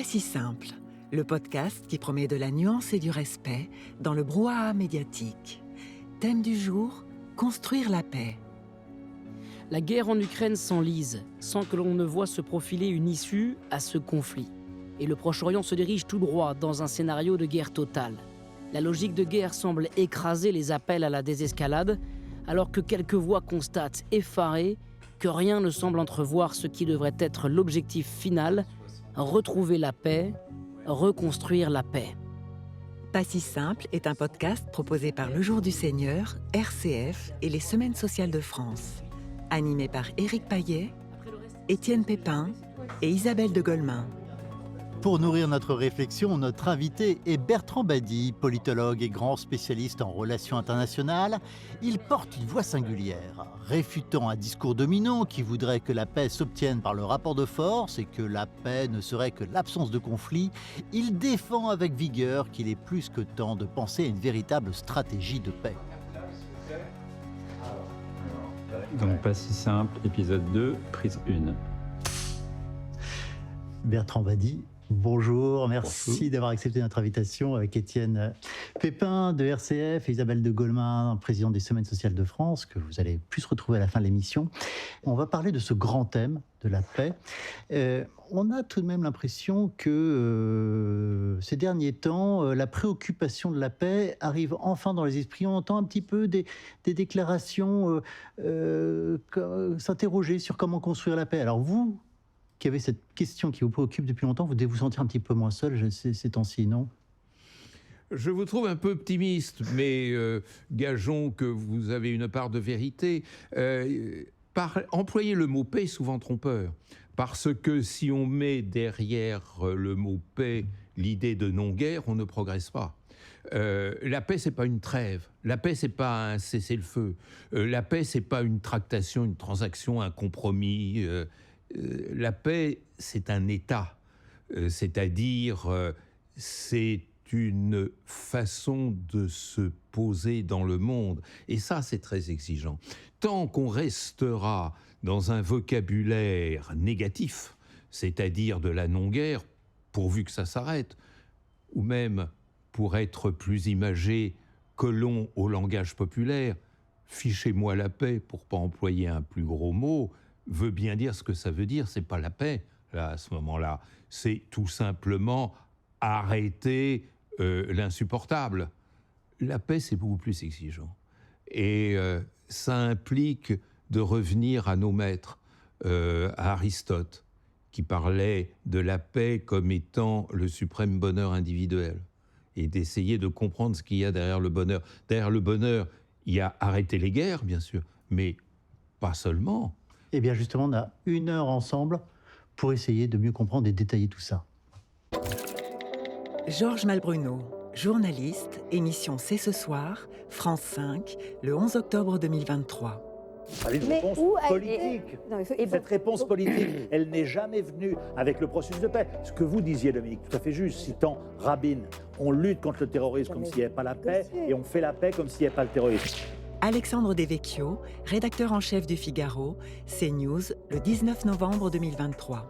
Pas si simple, le podcast qui promet de la nuance et du respect dans le brouhaha médiatique. Thème du jour, construire la paix. La guerre en Ukraine s'enlise, sans que l'on ne voie se profiler une issue à ce conflit. Et le Proche-Orient se dirige tout droit dans un scénario de guerre totale. La logique de guerre semble écraser les appels à la désescalade, alors que quelques voix constatent, effarées, que rien ne semble entrevoir ce qui devrait être l'objectif final, retrouver la paix, reconstruire la paix. Pas si simple est un podcast proposé par Le Jour du Seigneur, RCF et les Semaines sociales de France. Animé par Éric Payet, Étienne Pépin et Isabelle de Golemin. Pour nourrir notre réflexion, notre invité est Bertrand Badi, politologue et grand spécialiste en relations internationales. Il porte une voix singulière, réfutant un discours dominant qui voudrait que la paix s'obtienne par le rapport de force et que la paix ne serait que l'absence de conflit. Il défend avec vigueur qu'il est plus que temps de penser à une véritable stratégie de paix. Donc pas si simple, épisode 2, prise 1. Bertrand Badi, bonjour, merci d'avoir accepté notre invitation avec Étienne Pépin de RCF et Isabelle de Golemin, présidente des Semaines sociales de France, que vous allez plus retrouver à la fin de l'émission. On va parler de ce grand thème de la paix. On a tout de même l'impression que ces derniers temps, la préoccupation de la paix arrive enfin dans les esprits. On entend un petit peu des déclarations s'interroger sur comment construire la paix. Alors vous, qui avez cette question qui vous préoccupe depuis longtemps, vous devez vous sentir un petit peu moins seul ces temps-ci, non ? Je vous trouve un peu optimiste, mais gageons que vous avez une part de vérité. Employer le mot paix est souvent trompeur, parce que si on met derrière le mot paix l'idée de non-guerre, on ne progresse pas. La paix, c'est pas une trêve. La paix, c'est pas un cessez-le-feu. La paix, c'est pas une tractation, une transaction, un compromis. La paix, c'est un état, c'est-à-dire c'est une façon de se poser dans le monde. Et ça, c'est très exigeant. Tant qu'on restera dans un vocabulaire négatif, c'est-à-dire de la non-guerre, pourvu que ça s'arrête, ou même, pour être plus imagé, collons au langage populaire, fichez-moi la paix, pour pas employer un plus gros mot, veut bien dire ce que ça veut dire, c'est pas la paix, là, à ce moment-là. C'est tout simplement arrêter l'insupportable. La paix, c'est beaucoup plus exigeant. Et ça implique de revenir à nos maîtres, à Aristote, qui parlait de la paix comme étant le suprême bonheur individuel, et d'essayer de comprendre ce qu'il y a derrière le bonheur. Derrière le bonheur, il y a arrêter les guerres, bien sûr, mais pas seulement. Eh bien justement, on a 1 heure ensemble pour essayer de mieux comprendre et détailler tout ça. Georges Malbruno, journaliste, émission C'est ce soir, France 5, le 11 octobre 2023. Une réponse politique. Cette réponse politique, elle n'est jamais venue avec le processus de paix. Ce que vous disiez, Dominique, tout à fait juste, citant Rabin, on lutte contre le terrorisme comme s'il n'y avait pas la paix, et on fait la paix comme s'il n'y avait pas le terrorisme. Alexandre Devecchio, rédacteur en chef du Figaro, CNews, le 19 novembre 2023.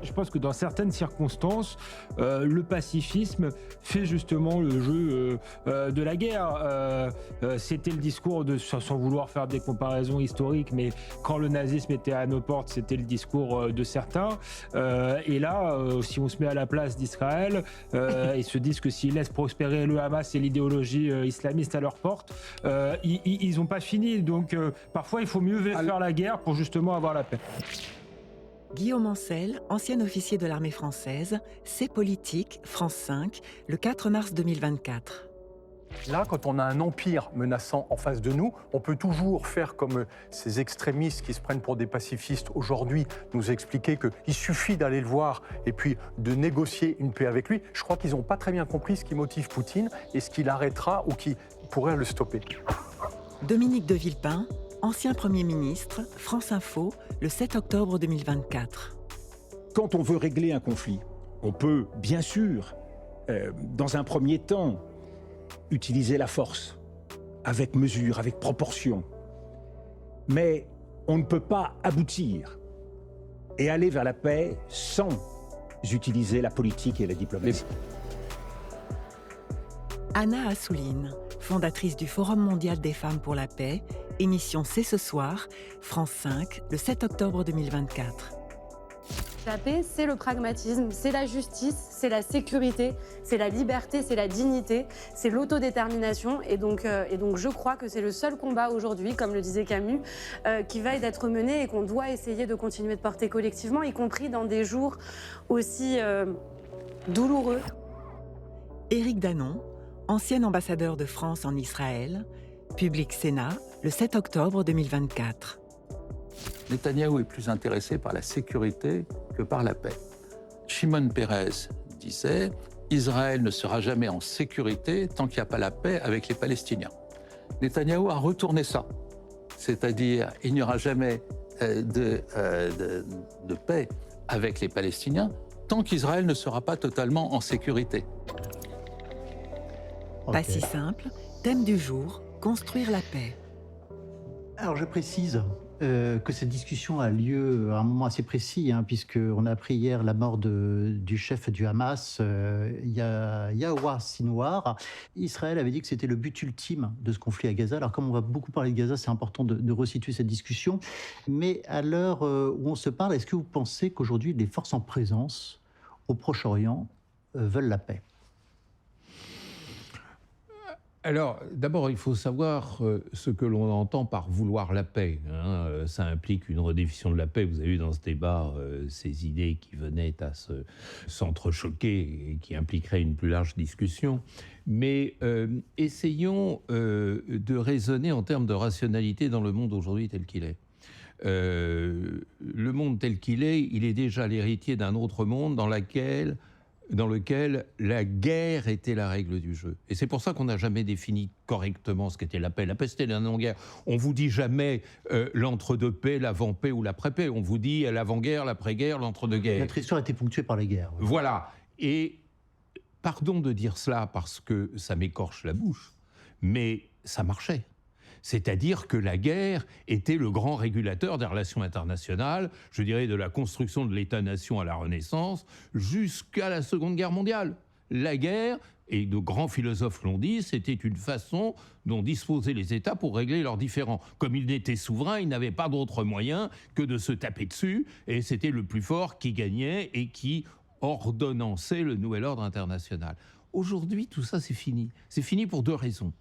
Je pense que dans certaines circonstances, le pacifisme fait justement le jeu de la guerre. C'était le discours, sans vouloir faire des comparaisons historiques, mais quand le nazisme était à nos portes, c'était le discours de certains. Et là, si on se met à la place d'Israël, ils se disent que s'ils laissent prospérer le Hamas et l'idéologie islamiste à leurs portes, ils n'ont pas fini. Donc parfois, il faut mieux faire la guerre pour justement avoir la paix. Guillaume Ancel, ancien officier de l'armée française, C'est politique, France 5, le 4 mars 2024. Là, quand on a un empire menaçant en face de nous, on peut toujours faire comme ces extrémistes qui se prennent pour des pacifistes aujourd'hui, nous expliquer qu'il suffit d'aller le voir et puis de négocier une paix avec lui. Je crois qu'ils n'ont pas très bien compris ce qui motive Poutine et ce qui l'arrêtera ou qui pourrait le stopper. Dominique de Villepin, ancien Premier ministre, France Info, le 7 octobre 2024. Quand on veut régler un conflit, on peut, bien sûr, dans un premier temps, utiliser la force, avec mesure, avec proportion. Mais on ne peut pas aboutir et aller vers la paix sans utiliser la politique et la diplomatie. Anna Assouline, fondatrice du Forum mondial des femmes pour la paix, émission C'est ce soir, France 5, le 7 octobre 2024. La paix, c'est le pragmatisme, c'est la justice, c'est la sécurité, c'est la liberté, c'est la dignité, c'est l'autodétermination. Et donc je crois que c'est le seul combat aujourd'hui, comme le disait Camus, qui va être mené et qu'on doit essayer de continuer de porter collectivement, y compris dans des jours aussi douloureux. Éric Danon, ancien ambassadeur de France en Israël, Public Sénat, le 7 octobre 2024. Netanyahou est plus intéressé par la sécurité que par la paix. Shimon Peres disait « Israël ne sera jamais en sécurité tant qu'il n'y a pas la paix avec les Palestiniens ». Netanyahou a retourné ça, c'est-à-dire il n'y aura jamais de paix avec les Palestiniens tant qu'Israël ne sera pas totalement en sécurité. Pas si simple, thème du jour, construire la paix. Alors je précise que cette discussion a lieu à un moment assez précis, puisqu'on a appris hier la mort du chef du Hamas, Yahya Sinwar. Israël avait dit que c'était le but ultime de ce conflit à Gaza. Alors comme on va beaucoup parler de Gaza, c'est important de resituer cette discussion. Mais à l'heure où on se parle, est-ce que vous pensez qu'aujourd'hui les forces en présence au Proche-Orient veulent la paix ? Alors, d'abord, il faut savoir ce que l'on entend par vouloir la paix. Ça implique une redéfinition de la paix. Vous avez vu dans ce débat ces idées qui venaient à s'entrechoquer et qui impliqueraient une plus large discussion. Mais essayons de raisonner en termes de rationalité dans le monde aujourd'hui tel qu'il est. Le monde tel qu'il est, il est déjà l'héritier d'un autre monde dans lequel la guerre était la règle du jeu. Et c'est pour ça qu'on n'a jamais défini correctement ce qu'était la paix. La paix, c'était la non-guerre. On vous dit jamais l'entre-deux-paix, l'avant-paix ou l'après-paix. On vous dit l'avant-guerre, l'après-guerre, l'entre-deux-guerres. Notre histoire a été ponctuée par les guerres. Oui. Voilà. Et pardon de dire cela parce que ça m'écorche la bouche, mais ça marchait. C'est-à-dire que la guerre était le grand régulateur des relations internationales, je dirais de la construction de l'État-nation à la Renaissance, jusqu'à la Seconde Guerre mondiale. La guerre, et de grands philosophes l'ont dit, c'était une façon dont disposaient les États pour régler leurs différends. Comme ils n'étaient souverains, ils n'avaient pas d'autre moyen que de se taper dessus, et c'était le plus fort qui gagnait et qui ordonnançait le nouvel ordre international. Aujourd'hui, tout ça, c'est fini. C'est fini pour deux raisons.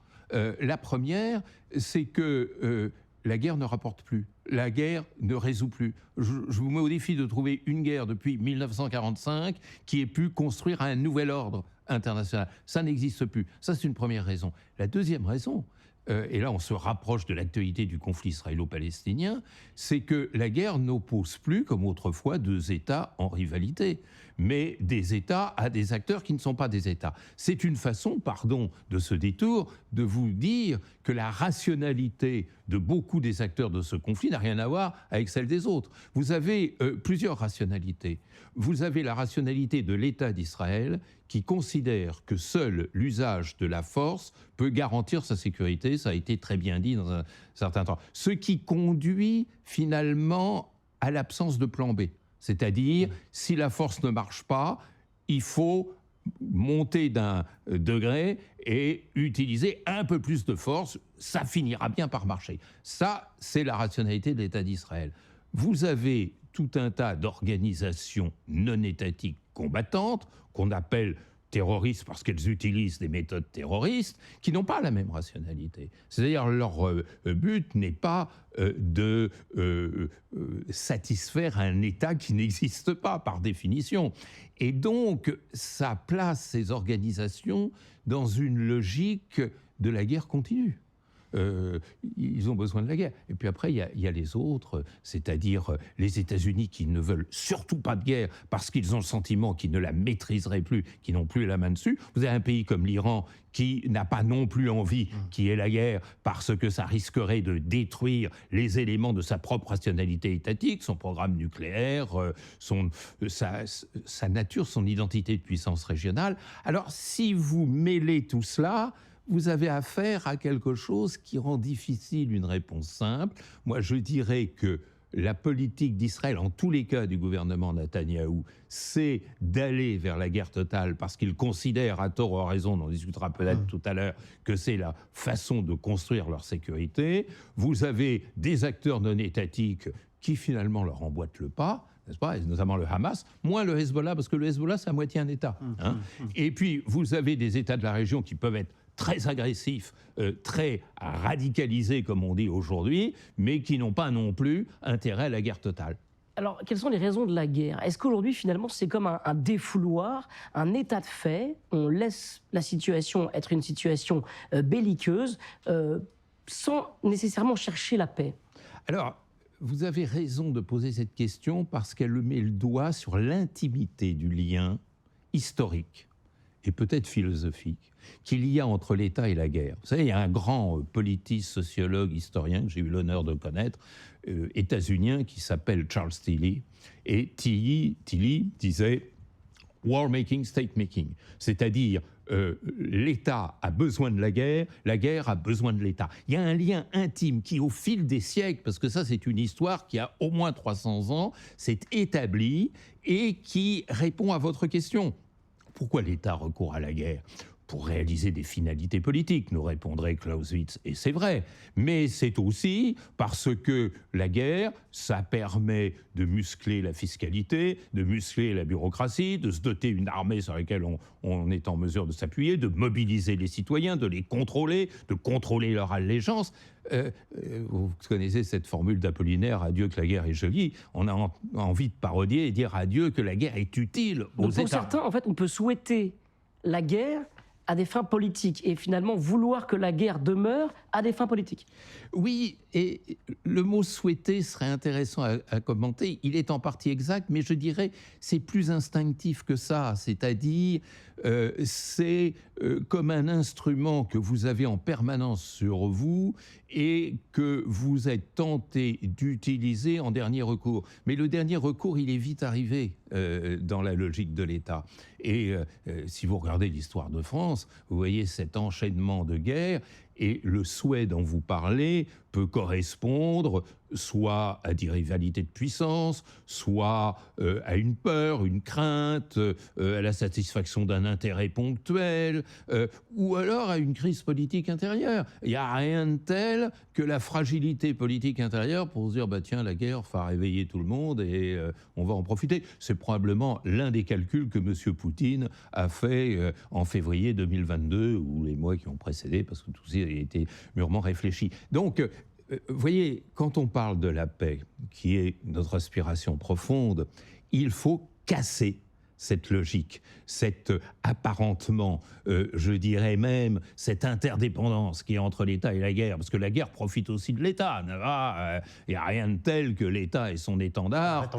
La première, c'est que la guerre ne rapporte plus. La guerre ne résout plus. Je vous mets au défi de trouver une guerre depuis 1945 qui ait pu construire un nouvel ordre international. Ça n'existe plus. Ça, c'est une première raison. La deuxième raison, et là on se rapproche de l'actualité du conflit israélo-palestinien, c'est que la guerre n'oppose plus, comme autrefois, deux États en rivalité, mais des États à des acteurs qui ne sont pas des États. C'est une façon, pardon de ce détour, de vous dire que la rationalité de beaucoup des acteurs de ce conflit n'a rien à voir avec celle des autres. Vous avez plusieurs rationalités. Vous avez la rationalité de l'État d'Israël qui considère que seul l'usage de la force peut garantir sa sécurité. Ça a été très bien dit dans un certain temps. Ce qui conduit finalement à l'absence de plan B. C'est-à-dire, si la force ne marche pas, il faut monter d'un degré et utiliser un peu plus de force. Ça finira bien par marcher. Ça, c'est la rationalité de l'État d'Israël. Vous avez tout un tas d'organisations non étatiques combattantes qu'on appelle terroristes parce qu'elles utilisent des méthodes terroristes qui n'ont pas la même rationalité. C'est-à-dire leur but n'est pas de satisfaire un État qui n'existe pas par définition. Et donc, ça place ces organisations dans une logique de la guerre continue. Ils ont besoin de la guerre. Et puis après, il y a les autres, c'est-à-dire les États-Unis qui ne veulent surtout pas de guerre parce qu'ils ont le sentiment qu'ils ne la maîtriseraient plus, qu'ils n'ont plus la main dessus. Vous avez un pays comme l'Iran qui n'a pas non plus envie qu'il y ait la guerre parce que ça risquerait de détruire les éléments de sa propre rationalité étatique, son programme nucléaire, sa nature, son identité de puissance régionale. Alors, si vous mêlez tout cela, vous avez affaire à quelque chose qui rend difficile une réponse simple. Moi, je dirais que la politique d'Israël, en tous les cas du gouvernement Netanyahou, c'est d'aller vers la guerre totale parce qu'ils considèrent, à tort ou à raison, on en discutera peut-être tout à l'heure, que c'est la façon de construire leur sécurité. Vous avez des acteurs non étatiques qui finalement leur emboîtent le pas, n'est-ce pas, et notamment le Hamas, moins le Hezbollah, parce que le Hezbollah, c'est à moitié un État. Hein. Et puis, vous avez des États de la région qui peuvent être très agressifs, très radicalisés, comme on dit aujourd'hui, mais qui n'ont pas non plus intérêt à la guerre totale. Alors, quelles sont les raisons de la guerre? Est-ce qu'aujourd'hui, finalement, c'est comme un défouloir, un état de fait? On laisse la situation être une situation belliqueuse sans nécessairement chercher la paix? Alors, vous avez raison de poser cette question parce qu'elle met le doigt sur l'intimité du lien historique et peut-être philosophique qu'il y a entre l'État et la guerre. Vous savez, il y a un grand politiste, sociologue, historien que j'ai eu l'honneur de connaître, états-unien, qui s'appelle Charles Tilly. Et Tilly disait « war making, state making », c'est-à-dire l'État a besoin de la guerre a besoin de l'État. Il y a un lien intime qui, au fil des siècles, parce que ça c'est une histoire qui a au moins 300 ans, s'est établie et qui répond à votre question. Pourquoi l'État recourt à la guerre ? Pour réaliser des finalités politiques, nous répondrait Clausewitz, et c'est vrai. Mais c'est aussi parce que la guerre, ça permet de muscler la fiscalité, de muscler la bureaucratie, de se doter d'une armée sur laquelle on est en mesure de s'appuyer, de mobiliser les citoyens, de les contrôler, de contrôler leur allégeance. Vous connaissez cette formule d'Apollinaire, « Adieu que la guerre est jolie ». On a envie de parodier et dire adieu que la guerre est utile aux États. Pour certains, en fait, on peut souhaiter la guerre à des fins politiques et finalement vouloir que la guerre demeure à des fins politiques. Oui, et le mot « souhaiter » serait intéressant à commenter. Il est en partie exact, mais je dirais c'est plus instinctif que ça. C'est-à-dire, c'est comme un instrument que vous avez en permanence sur vous et que vous êtes tenté d'utiliser en dernier recours. Mais le dernier recours, il est vite arrivé dans la logique de l'État. Et si vous regardez l'histoire de France, vous voyez cet enchaînement de guerres. Et le souhait dont vous parlez peut correspondre soit à des rivalités de puissance, soit à une peur, une crainte, à la satisfaction d'un intérêt ponctuel, ou alors à une crise politique intérieure. Il n'y a rien de tel que la fragilité politique intérieure pour se dire bah, « tiens, la guerre va réveiller tout le monde et on va en profiter ». C'est probablement l'un des calculs que M. Poutine a fait en février 2022, ou les mois qui ont précédé, parce que tout ça a été mûrement réfléchi. Donc, vous voyez, quand on parle de la paix, qui est notre aspiration profonde, il faut casser cette logique, cette apparentement, je dirais même, cette interdépendance qui est entre l'État et la guerre, parce que la guerre profite aussi de l'État. Il n'y a rien de tel que l'État et son étendard.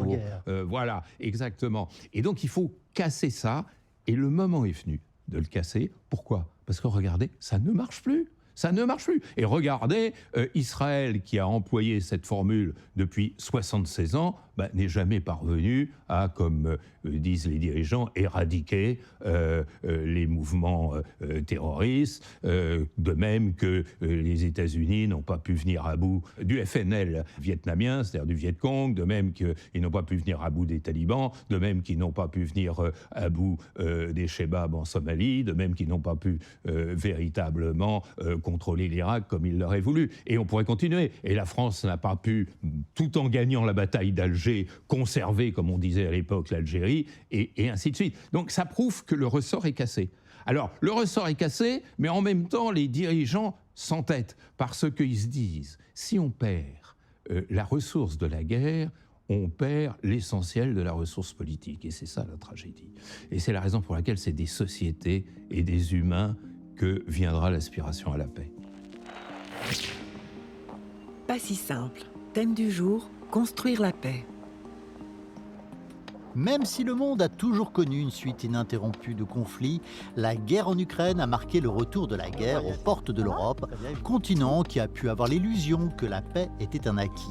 Voilà, exactement. Et donc il faut casser ça, et le moment est venu de le casser. Pourquoi ? Parce que regardez, ça ne marche plus. Ça ne marche plus. Et regardez, Israël, qui a employé cette formule depuis 76 ans, n'est jamais parvenu à, comme disent les dirigeants, éradiquer les mouvements terroristes, de même que les États-Unis n'ont pas pu venir à bout du FNL vietnamien, c'est-à-dire du Viet Cong, de même qu'ils n'ont pas pu venir à bout des talibans, de même qu'ils n'ont pas pu venir à bout des Chebabs en Somalie, de même qu'ils n'ont pas pu véritablement contrôler l'Irak comme ils l'auraient voulu. Et on pourrait continuer. Et la France n'a pas pu, tout en gagnant la bataille d'Alger, conserver, comme on disait à l'époque, l'Algérie, et ainsi de suite. Donc ça prouve que le ressort est cassé. Alors, le ressort est cassé, mais en même temps, les dirigeants s'entêtent, parce qu'ils se disent, si on perd la ressource de la guerre, on perd l'essentiel de la ressource politique. Et c'est ça la tragédie. Et c'est la raison pour laquelle c'est des sociétés et des humains que viendra l'aspiration à la paix. Pas si simple. Thème du jour, construire la paix. Même si le monde a toujours connu une suite ininterrompue de conflits, la guerre en Ukraine a marqué le retour de la guerre aux portes de l'Europe, continent qui a pu avoir l'illusion que la paix était un acquis.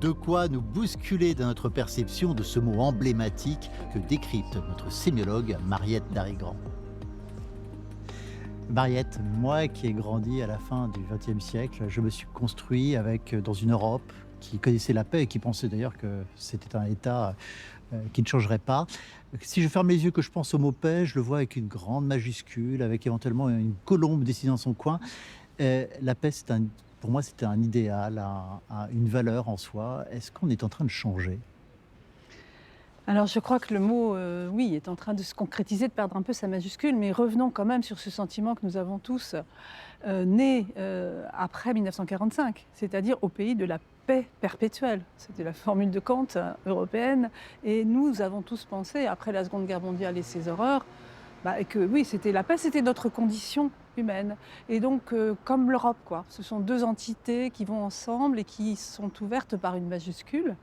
De quoi nous bousculer dans notre perception de ce mot emblématique que décrypte notre sémiologue Mariette Darigrand. Mariette, moi qui ai grandi à la fin du XXe siècle, je me suis construit dans une Europe qui connaissait la paix et qui pensait d'ailleurs que c'était un État qui ne changerait pas. Si je ferme les yeux, que je pense au mot paix, je le vois avec une grande majuscule, avec éventuellement une colombe dessinée dans son coin. La paix, pour moi, c'était un idéal, une valeur en soi. Est-ce qu'on est en train de changer ? Alors je crois que le mot, oui, est en train de se concrétiser, de perdre un peu sa majuscule, mais revenons quand même sur ce sentiment que nous avons tous né après 1945, c'est-à-dire au pays de la paix perpétuelle. C'était la formule de Kant européenne, et nous avons tous pensé, après la Seconde Guerre mondiale et ses horreurs, que oui, la paix, c'était notre condition humaine. Et donc, comme l'Europe, quoi, ce sont deux entités qui vont ensemble et qui sont ouvertes par une majuscule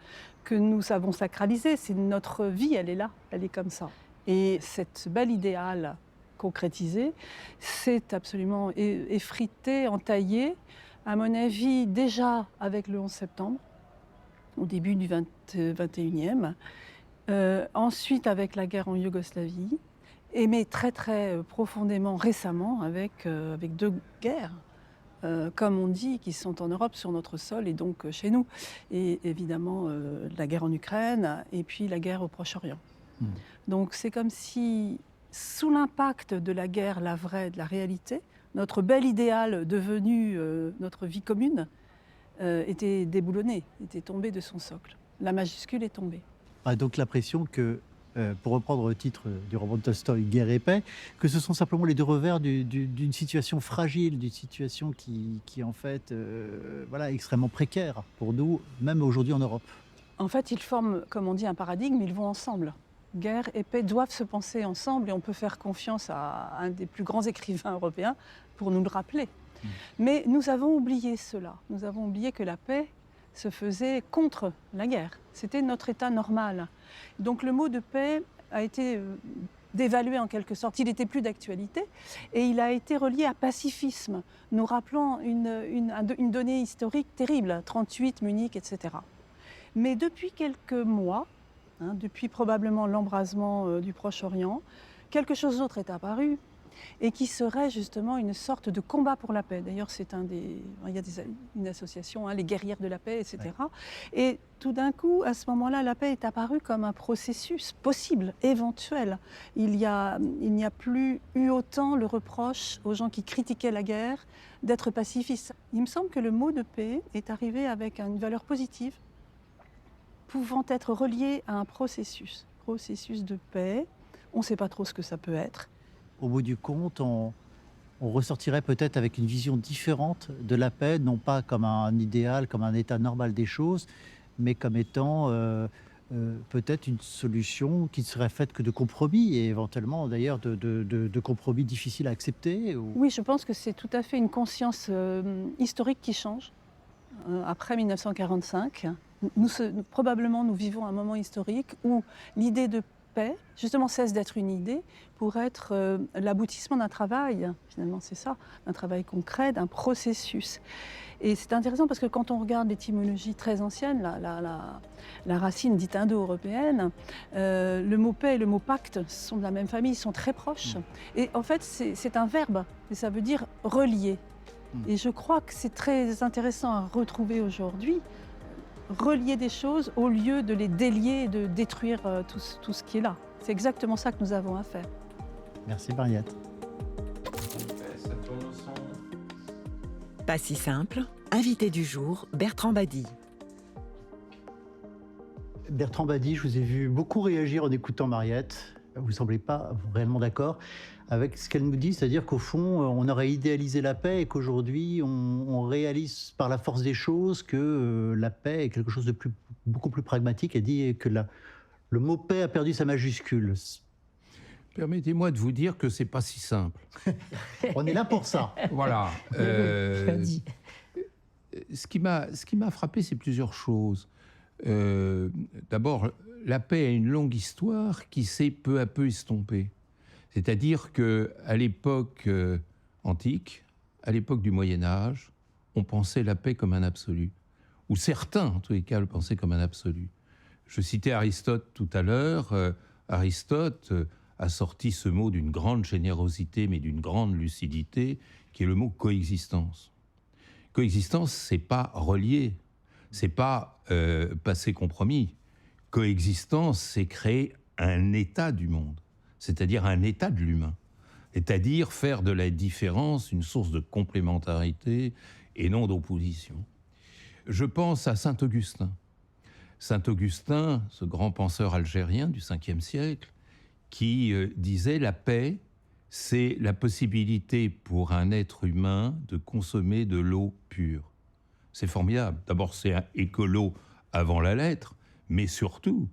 que nous savons sacraliser. C'est notre vie, elle est là, elle est comme ça. Et cette belle idéal concrétisé, c'est absolument effrité, entaillé, à mon avis, déjà avec le 11 septembre, au début du 21e, ensuite avec la guerre en Yougoslavie, mais très très profondément récemment avec deux guerres, comme on dit, qui sont en Europe, sur notre sol et donc chez nous. Et évidemment la guerre en Ukraine et puis la guerre au Proche-Orient. Donc c'est comme si, sous l'impact de la guerre, la vraie, de la réalité, notre bel idéal devenu notre vie commune était déboulonné, était tombé de son socle. La majuscule est tombée. Donc l'impression que, pour reprendre le titre du roman de Tolstoï, Guerre et paix, que ce sont simplement les deux revers d'une situation fragile, d'une situation qui en fait, extrêmement précaire pour nous, même aujourd'hui en Europe. En fait, ils forment, comme on dit, un paradigme, ils vont ensemble. Guerre et paix doivent se penser ensemble, et on peut faire confiance à un des plus grands écrivains européens pour nous le rappeler. Mais nous avons oublié cela. Nous avons oublié que la paix se faisait contre la guerre. C'était notre état normal. Donc le mot de paix a été dévalué en quelque sorte. Il n'était plus d'actualité et il a été relié à pacifisme, nous rappelant une donnée historique terrible, 38, Munich, etc. Mais depuis quelques mois, depuis probablement l'embrasement du Proche-Orient, quelque chose d'autre est apparu et qui serait justement une sorte de combat pour la paix. D'ailleurs, il y a une association, les guerrières de la paix, etc. Ouais. Et tout d'un coup, à ce moment-là, la paix est apparue comme un processus possible, éventuel. Il n'y a plus eu autant le reproche aux gens qui critiquaient la guerre d'être pacifistes. Il me semble que le mot de paix est arrivé avec une valeur positive, pouvant être relié à un processus de paix. On ne sait pas trop ce que ça peut être. Au bout du compte, on ressortirait peut-être avec une vision différente de la paix, non pas comme un idéal, comme un état normal des choses, mais comme étant peut-être une solution qui ne serait faite que de compromis, et éventuellement d'ailleurs de compromis difficiles à accepter. Oui, je pense que c'est tout à fait une conscience historique qui change. Après 1945, probablement nous vivons un moment historique où l'idée de paix, justement, cesse d'être une idée pour être l'aboutissement d'un travail, finalement c'est ça, d'un travail concret, d'un processus. Et c'est intéressant parce que quand on regarde l'étymologie très ancienne, la racine dite indo-européenne, le mot paix et le mot pacte sont de la même famille, ils sont très proches. Et en fait, c'est un verbe, et ça veut dire relier. Et je crois que c'est très intéressant à retrouver aujourd'hui, relier des choses au lieu de les délier et de détruire tout ce qui est là. C'est exactement ça que nous avons à faire. Merci Mariette. Pas si simple, invité du jour, Bertrand Badi. Bertrand Badi, je vous ai vu beaucoup réagir en écoutant Mariette. Vous ne semblez pas réellement d'accord avec ce qu'elle nous dit, c'est-à-dire qu'au fond, on aurait idéalisé la paix et qu'aujourd'hui, on réalise par la force des choses que la paix est quelque chose de beaucoup plus pragmatique. Elle dit que le mot paix a perdu sa majuscule. Permettez-moi de vous dire que c'est pas si simple. On est là pour ça. Voilà. Ce qui m'a frappé, c'est plusieurs choses. D'abord, la paix a une longue histoire qui s'est peu à peu estompée. C'est-à-dire qu'à l'époque antique, à l'époque du Moyen-Âge, on pensait la paix comme un absolu. Ou certains, en tous les cas, le pensaient comme un absolu. Je citais Aristote tout à l'heure. Aristote a sorti ce mot d'une grande générosité, mais d'une grande lucidité, qui est le mot coexistence. Coexistence, c'est pas relier. C'est pas passer compromis. Coexistence, c'est créer un état du monde, c'est-à-dire un état de l'humain. C'est-à-dire faire de la différence une source de complémentarité et non d'opposition. Je pense à saint Augustin. Saint Augustin, ce grand penseur algérien du 5e siècle, qui disait « La paix, c'est la possibilité pour un être humain de consommer de l'eau pure ». C'est formidable. D'abord, c'est un écolo avant la lettre, mais surtout,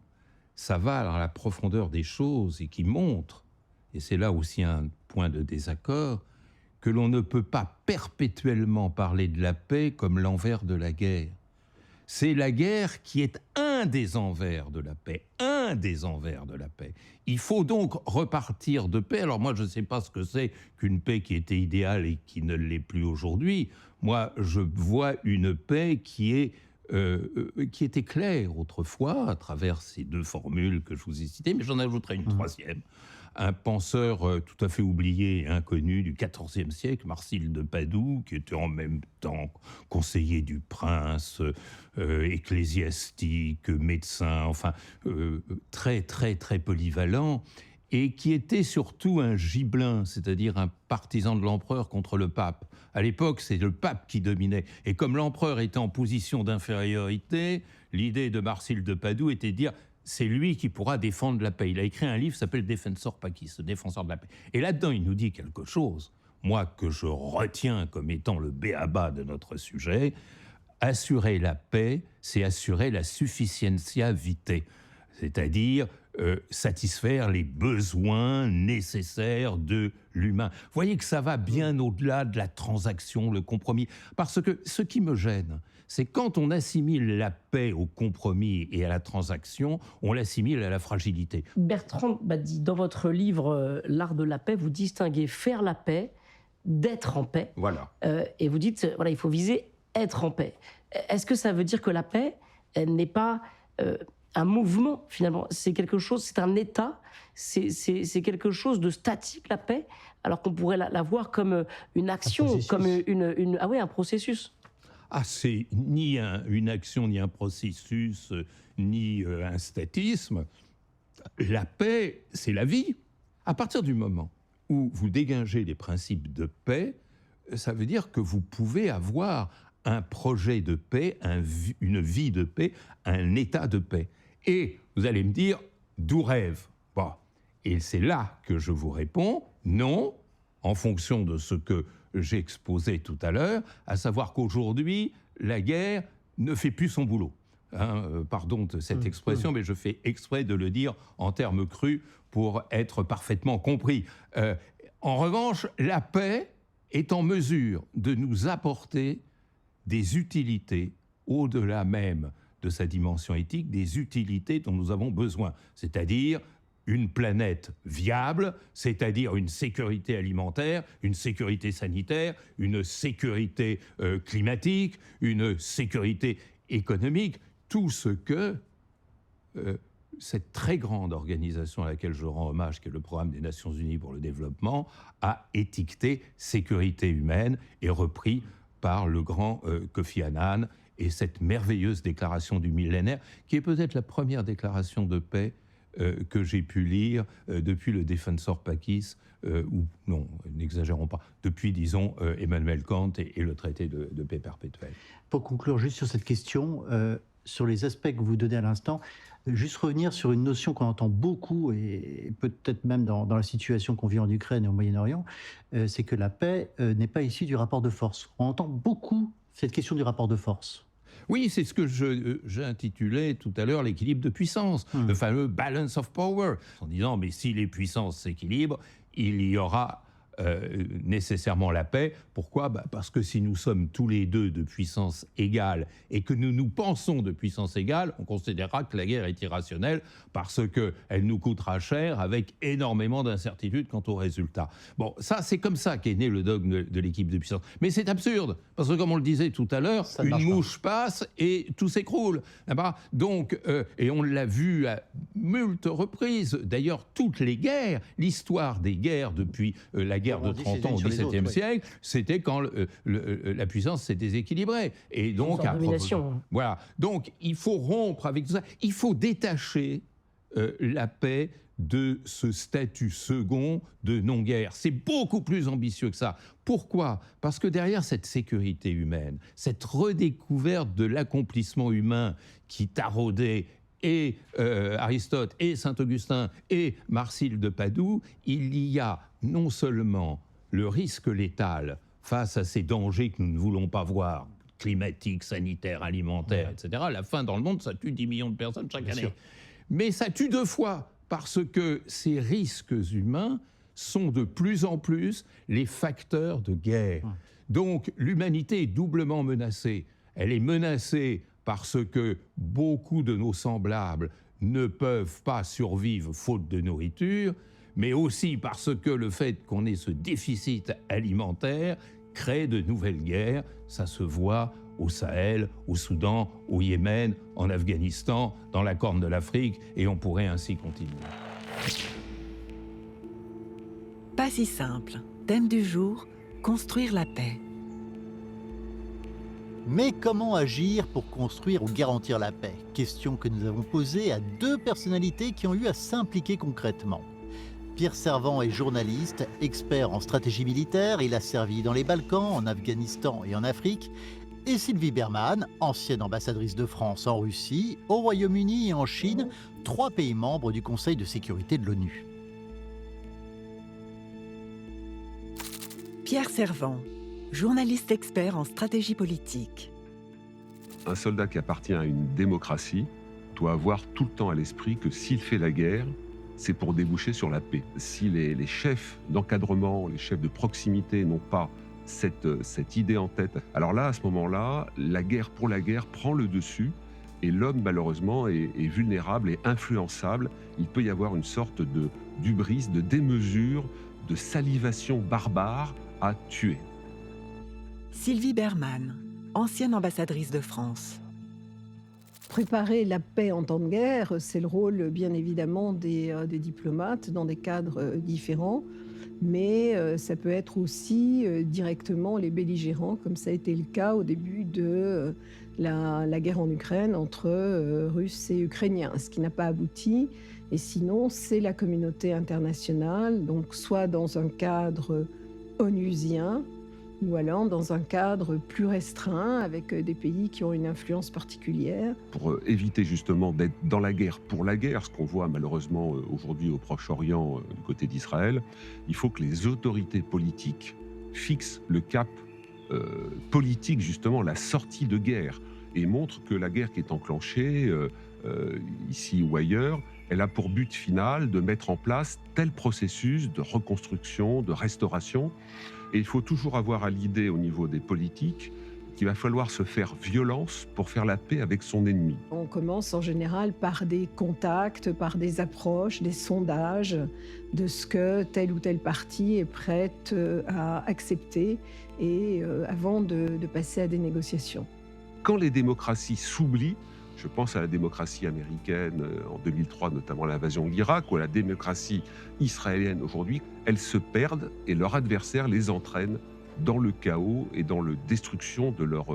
ça va à la profondeur des choses et qui montre, et c'est là aussi un point de désaccord, que l'on ne peut pas perpétuellement parler de la paix comme l'envers de la guerre. C'est la guerre qui est un des envers de la paix, un des envers de la paix. Il faut donc repartir de paix. Alors moi, je ne sais pas ce que c'est qu'une paix qui était idéale et qui ne l'est plus aujourd'hui. Moi, je vois une paix qui était claire autrefois, à travers ces deux formules que je vous ai citées, mais j'en ajouterai une troisième. Un penseur tout à fait oublié et inconnu du XIVe siècle, Marcille de Padoue, qui était en même temps conseiller du prince, ecclésiastique, médecin, enfin très très très polyvalent, et qui était surtout un gibelin, c'est-à-dire un partisan de l'empereur contre le pape. À l'époque, c'est le pape qui dominait. Et comme l'empereur était en position d'infériorité, l'idée de Marcille de Padoue était de dire « c'est lui qui pourra défendre la paix ». Il a écrit un livre qui s'appelle « Defensor Pacis », le défenseur de la paix. Et là-dedans, il nous dit quelque chose, moi, que je retiens comme étant le b.a.-ba de notre sujet. Assurer la paix, c'est assurer la sufficientia vitae, c'est-à-dire satisfaire les besoins nécessaires de l'humain. Vous voyez que ça va bien au-delà de la transaction, le compromis. Parce que ce qui me gêne, c'est quand on assimile la paix au compromis et à la transaction, on l'assimile à la fragilité. Bertrand dit dans votre livre L'art de la paix, vous distinguez faire la paix d'être en paix. Voilà. Et vous dites, voilà, il faut viser être en paix. Est-ce que ça veut dire que la paix, elle n'est pas un mouvement, finalement? C'est quelque chose, c'est un état, c'est quelque chose de statique, la paix, alors qu'on pourrait la voir comme une action, comme un processus. Ah, c'est ni une action, ni un processus, ni un statisme. La paix, c'est la vie. À partir du moment où vous dégagez les principes de paix, ça veut dire que vous pouvez avoir un projet de paix, une vie de paix, un état de paix. Et vous allez me dire, d'où rêve? Bon. Et c'est là que je vous réponds, non, en fonction de ce que j'ai exposé tout à l'heure, à savoir qu'aujourd'hui, la guerre ne fait plus son boulot. Pardon de cette expression, mais je fais exprès de le dire en termes crus pour être parfaitement compris. En revanche, la paix est en mesure de nous apporter des utilités au-delà même de sa dimension éthique, des utilités dont nous avons besoin, c'est-à-dire une planète viable, c'est-à-dire une sécurité alimentaire, une sécurité sanitaire, une sécurité climatique, une sécurité économique, tout ce que cette très grande organisation à laquelle je rends hommage, qui est le Programme des Nations Unies pour le développement, a étiqueté sécurité humaine et repris par le grand Kofi Annan, et cette merveilleuse déclaration du millénaire, qui est peut-être la première déclaration de paix que j'ai pu lire depuis le Defensor Pacis, ou non, n'exagérons pas, depuis, disons, Emmanuel Kant et le traité de paix perpétuelle. Pour conclure juste sur cette question, sur les aspects que vous donnez à l'instant, juste revenir sur une notion qu'on entend beaucoup, et peut-être même dans la situation qu'on vit en Ukraine et au Moyen-Orient, c'est que la paix n'est pas issue du rapport de force. On entend beaucoup cette question du rapport de force. Oui, c'est ce que j'ai intitulé tout à l'heure l'équilibre de puissance, le fameux balance of power, en disant mais si les puissances s'équilibrent, il y aura nécessairement la paix. Pourquoi ? Parce que si nous sommes tous les deux de puissance égale et que nous pensons de puissance égale, on considérera que la guerre est irrationnelle parce qu'elle nous coûtera cher avec énormément d'incertitudes quant aux résultats. Bon, ça, c'est comme ça qu'est né le dogme de l'équilibre de puissance. Mais c'est absurde, parce que comme on le disait tout à l'heure, une mouche passe et tout s'écroule. Donc, et on l'a vu à moult reprises, d'ailleurs toutes les guerres, l'histoire des guerres depuis la guerre guerre de 30 ans au XVIIe siècle, c'était quand la puissance s'est déséquilibrée. Et donc, voilà. Donc, il faut rompre avec tout ça. Il faut détacher la paix de ce statut second de non-guerre. C'est beaucoup plus ambitieux que ça. Pourquoi ? Parce que derrière cette sécurité humaine, cette redécouverte de l'accomplissement humain qui taraudait et Aristote, et Saint-Augustin, et Marcille de Padoue, il y a non seulement le risque létal face à ces dangers que nous ne voulons pas voir, climatiques, sanitaires, alimentaires, etc. La faim dans le monde, ça tue 10 millions de personnes chaque année. Mais ça tue 2 fois, parce que ces risques humains sont de plus en plus les facteurs de guerre. Donc l'humanité est doublement menacée. Elle est menacée parce que beaucoup de nos semblables ne peuvent pas survivre faute de nourriture, mais aussi parce que le fait qu'on ait ce déficit alimentaire crée de nouvelles guerres. Ça se voit au Sahel, au Soudan, au Yémen, en Afghanistan, dans la Corne de l'Afrique, et on pourrait ainsi continuer. Pas si simple. Thème du jour, construire la paix. Mais comment agir pour construire ou garantir la paix? Question que nous avons posée à 2 personnalités qui ont eu à s'impliquer concrètement. Pierre Servant est journaliste, expert en stratégie militaire. Il a servi dans les Balkans, en Afghanistan et en Afrique. Et Sylvie Bermann, ancienne ambassadrice de France en Russie, au Royaume-Uni et en Chine, 3 pays membres du Conseil de sécurité de l'ONU. Pierre Servant, journaliste expert en stratégie politique. Un soldat qui appartient à une démocratie doit avoir tout le temps à l'esprit que s'il fait la guerre, c'est pour déboucher sur la paix. Si les chefs d'encadrement, les chefs de proximité n'ont pas cette idée en tête, alors là, à ce moment-là, la guerre pour la guerre prend le dessus et l'homme, malheureusement, est vulnérable et influençable. Il peut y avoir une sorte d'hubris, de démesure, de salivation barbare à tuer. Sylvie Bermann, ancienne ambassadrice de France. Préparer la paix en temps de guerre, c'est le rôle, bien évidemment, des diplomates dans des cadres différents. Mais ça peut être aussi directement les belligérants, comme ça a été le cas au début de la guerre en Ukraine entre Russes et Ukrainiens, ce qui n'a pas abouti. Et sinon, c'est la communauté internationale, donc soit dans un cadre onusien, ou alors dans un cadre plus restreint, avec des pays qui ont une influence particulière. Pour éviter justement d'être dans la guerre pour la guerre, ce qu'on voit malheureusement aujourd'hui au Proche-Orient du côté d'Israël, il faut que les autorités politiques fixent le cap politique, justement, la sortie de guerre, et montrent que la guerre qui est enclenchée, ici ou ailleurs, elle a pour but final de mettre en place tel processus de reconstruction, de restauration. Et il faut toujours avoir à l'idée au niveau des politiques qu'il va falloir se faire violence pour faire la paix avec son ennemi. On commence en général par des contacts, par des approches, des sondages de ce que telle ou telle partie est prête à accepter et avant de passer à des négociations. Quand les démocraties s'oublient, je pense à la démocratie américaine en 2003, notamment l'invasion de l'Irak, ou à la démocratie israélienne aujourd'hui, elles se perdent et leur adversaire les entraîne dans le chaos et dans la destruction de leur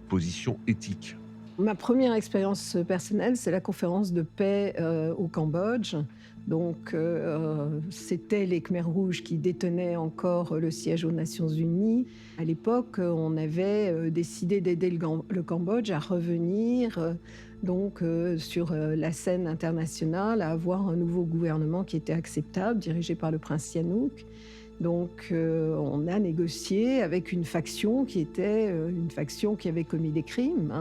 position éthique. Ma première expérience personnelle, c'est la conférence de paix au Cambodge. Donc, c'était les Khmers rouges qui détenaient encore le siège aux Nations Unies. À l'époque, on avait décidé d'aider le Cambodge à revenir sur la scène internationale, à avoir un nouveau gouvernement qui était acceptable, dirigé par le prince Sihanouk. Donc, on a négocié avec une faction qui était une faction qui avait commis des crimes,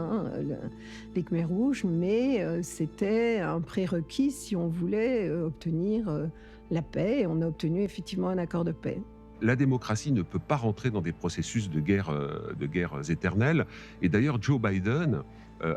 les Khmers rouges, mais c'était un prérequis si on voulait obtenir la paix, et on a obtenu effectivement un accord de paix. La démocratie ne peut pas rentrer dans des processus de guerres éternelles. Et d'ailleurs, Joe Biden,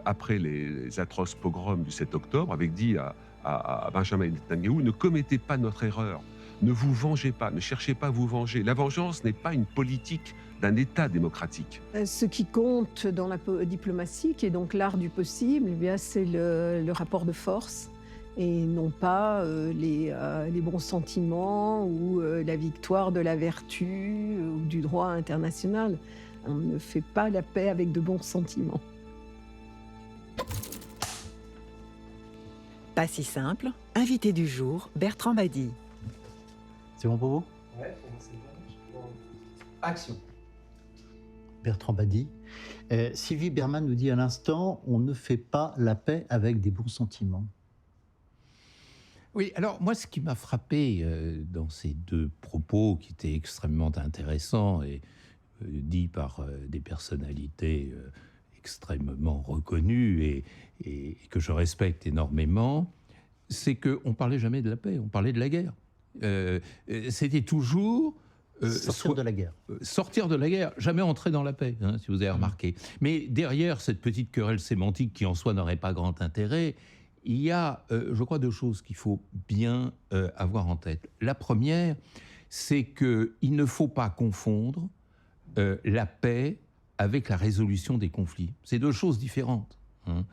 après les atroces pogroms du 7 octobre, avait dit à Benjamin Netanyahou « Ne commettez pas notre erreur. Ne vous vengez pas, ne cherchez pas à vous venger. La vengeance n'est pas une politique d'un État démocratique. » Ce qui compte dans la diplomatie, qui est donc l'art du possible, eh bien, c'est le rapport de force. et non pas les bons sentiments ou la victoire de la vertu ou du droit international. On ne fait pas la paix avec de bons sentiments. Pas si simple, invité du jour, Bertrand Badi. C'est bon pour vous? Ouais, c'est bon. Action. Bertrand Badi. Sylvie Berman nous dit à l'instant, on ne fait pas la paix avec des bons sentiments. Oui, alors moi, ce qui m'a frappé dans ces deux propos qui étaient extrêmement intéressants et dits par des personnalités extrêmement reconnues et que je respecte énormément, c'est qu'on ne parlait jamais de la paix, on parlait de la guerre. C'était toujours... sortir de la guerre. Sortir de la guerre, jamais entrer dans la paix, hein, si vous avez remarqué. Mais derrière cette petite querelle sémantique qui en soi n'aurait pas grand intérêt, il y a, je crois, deux choses qu'il faut bien avoir en tête. La première, c'est qu'il ne faut pas confondre la paix avec la résolution des conflits. C'est deux choses différentes. Hein.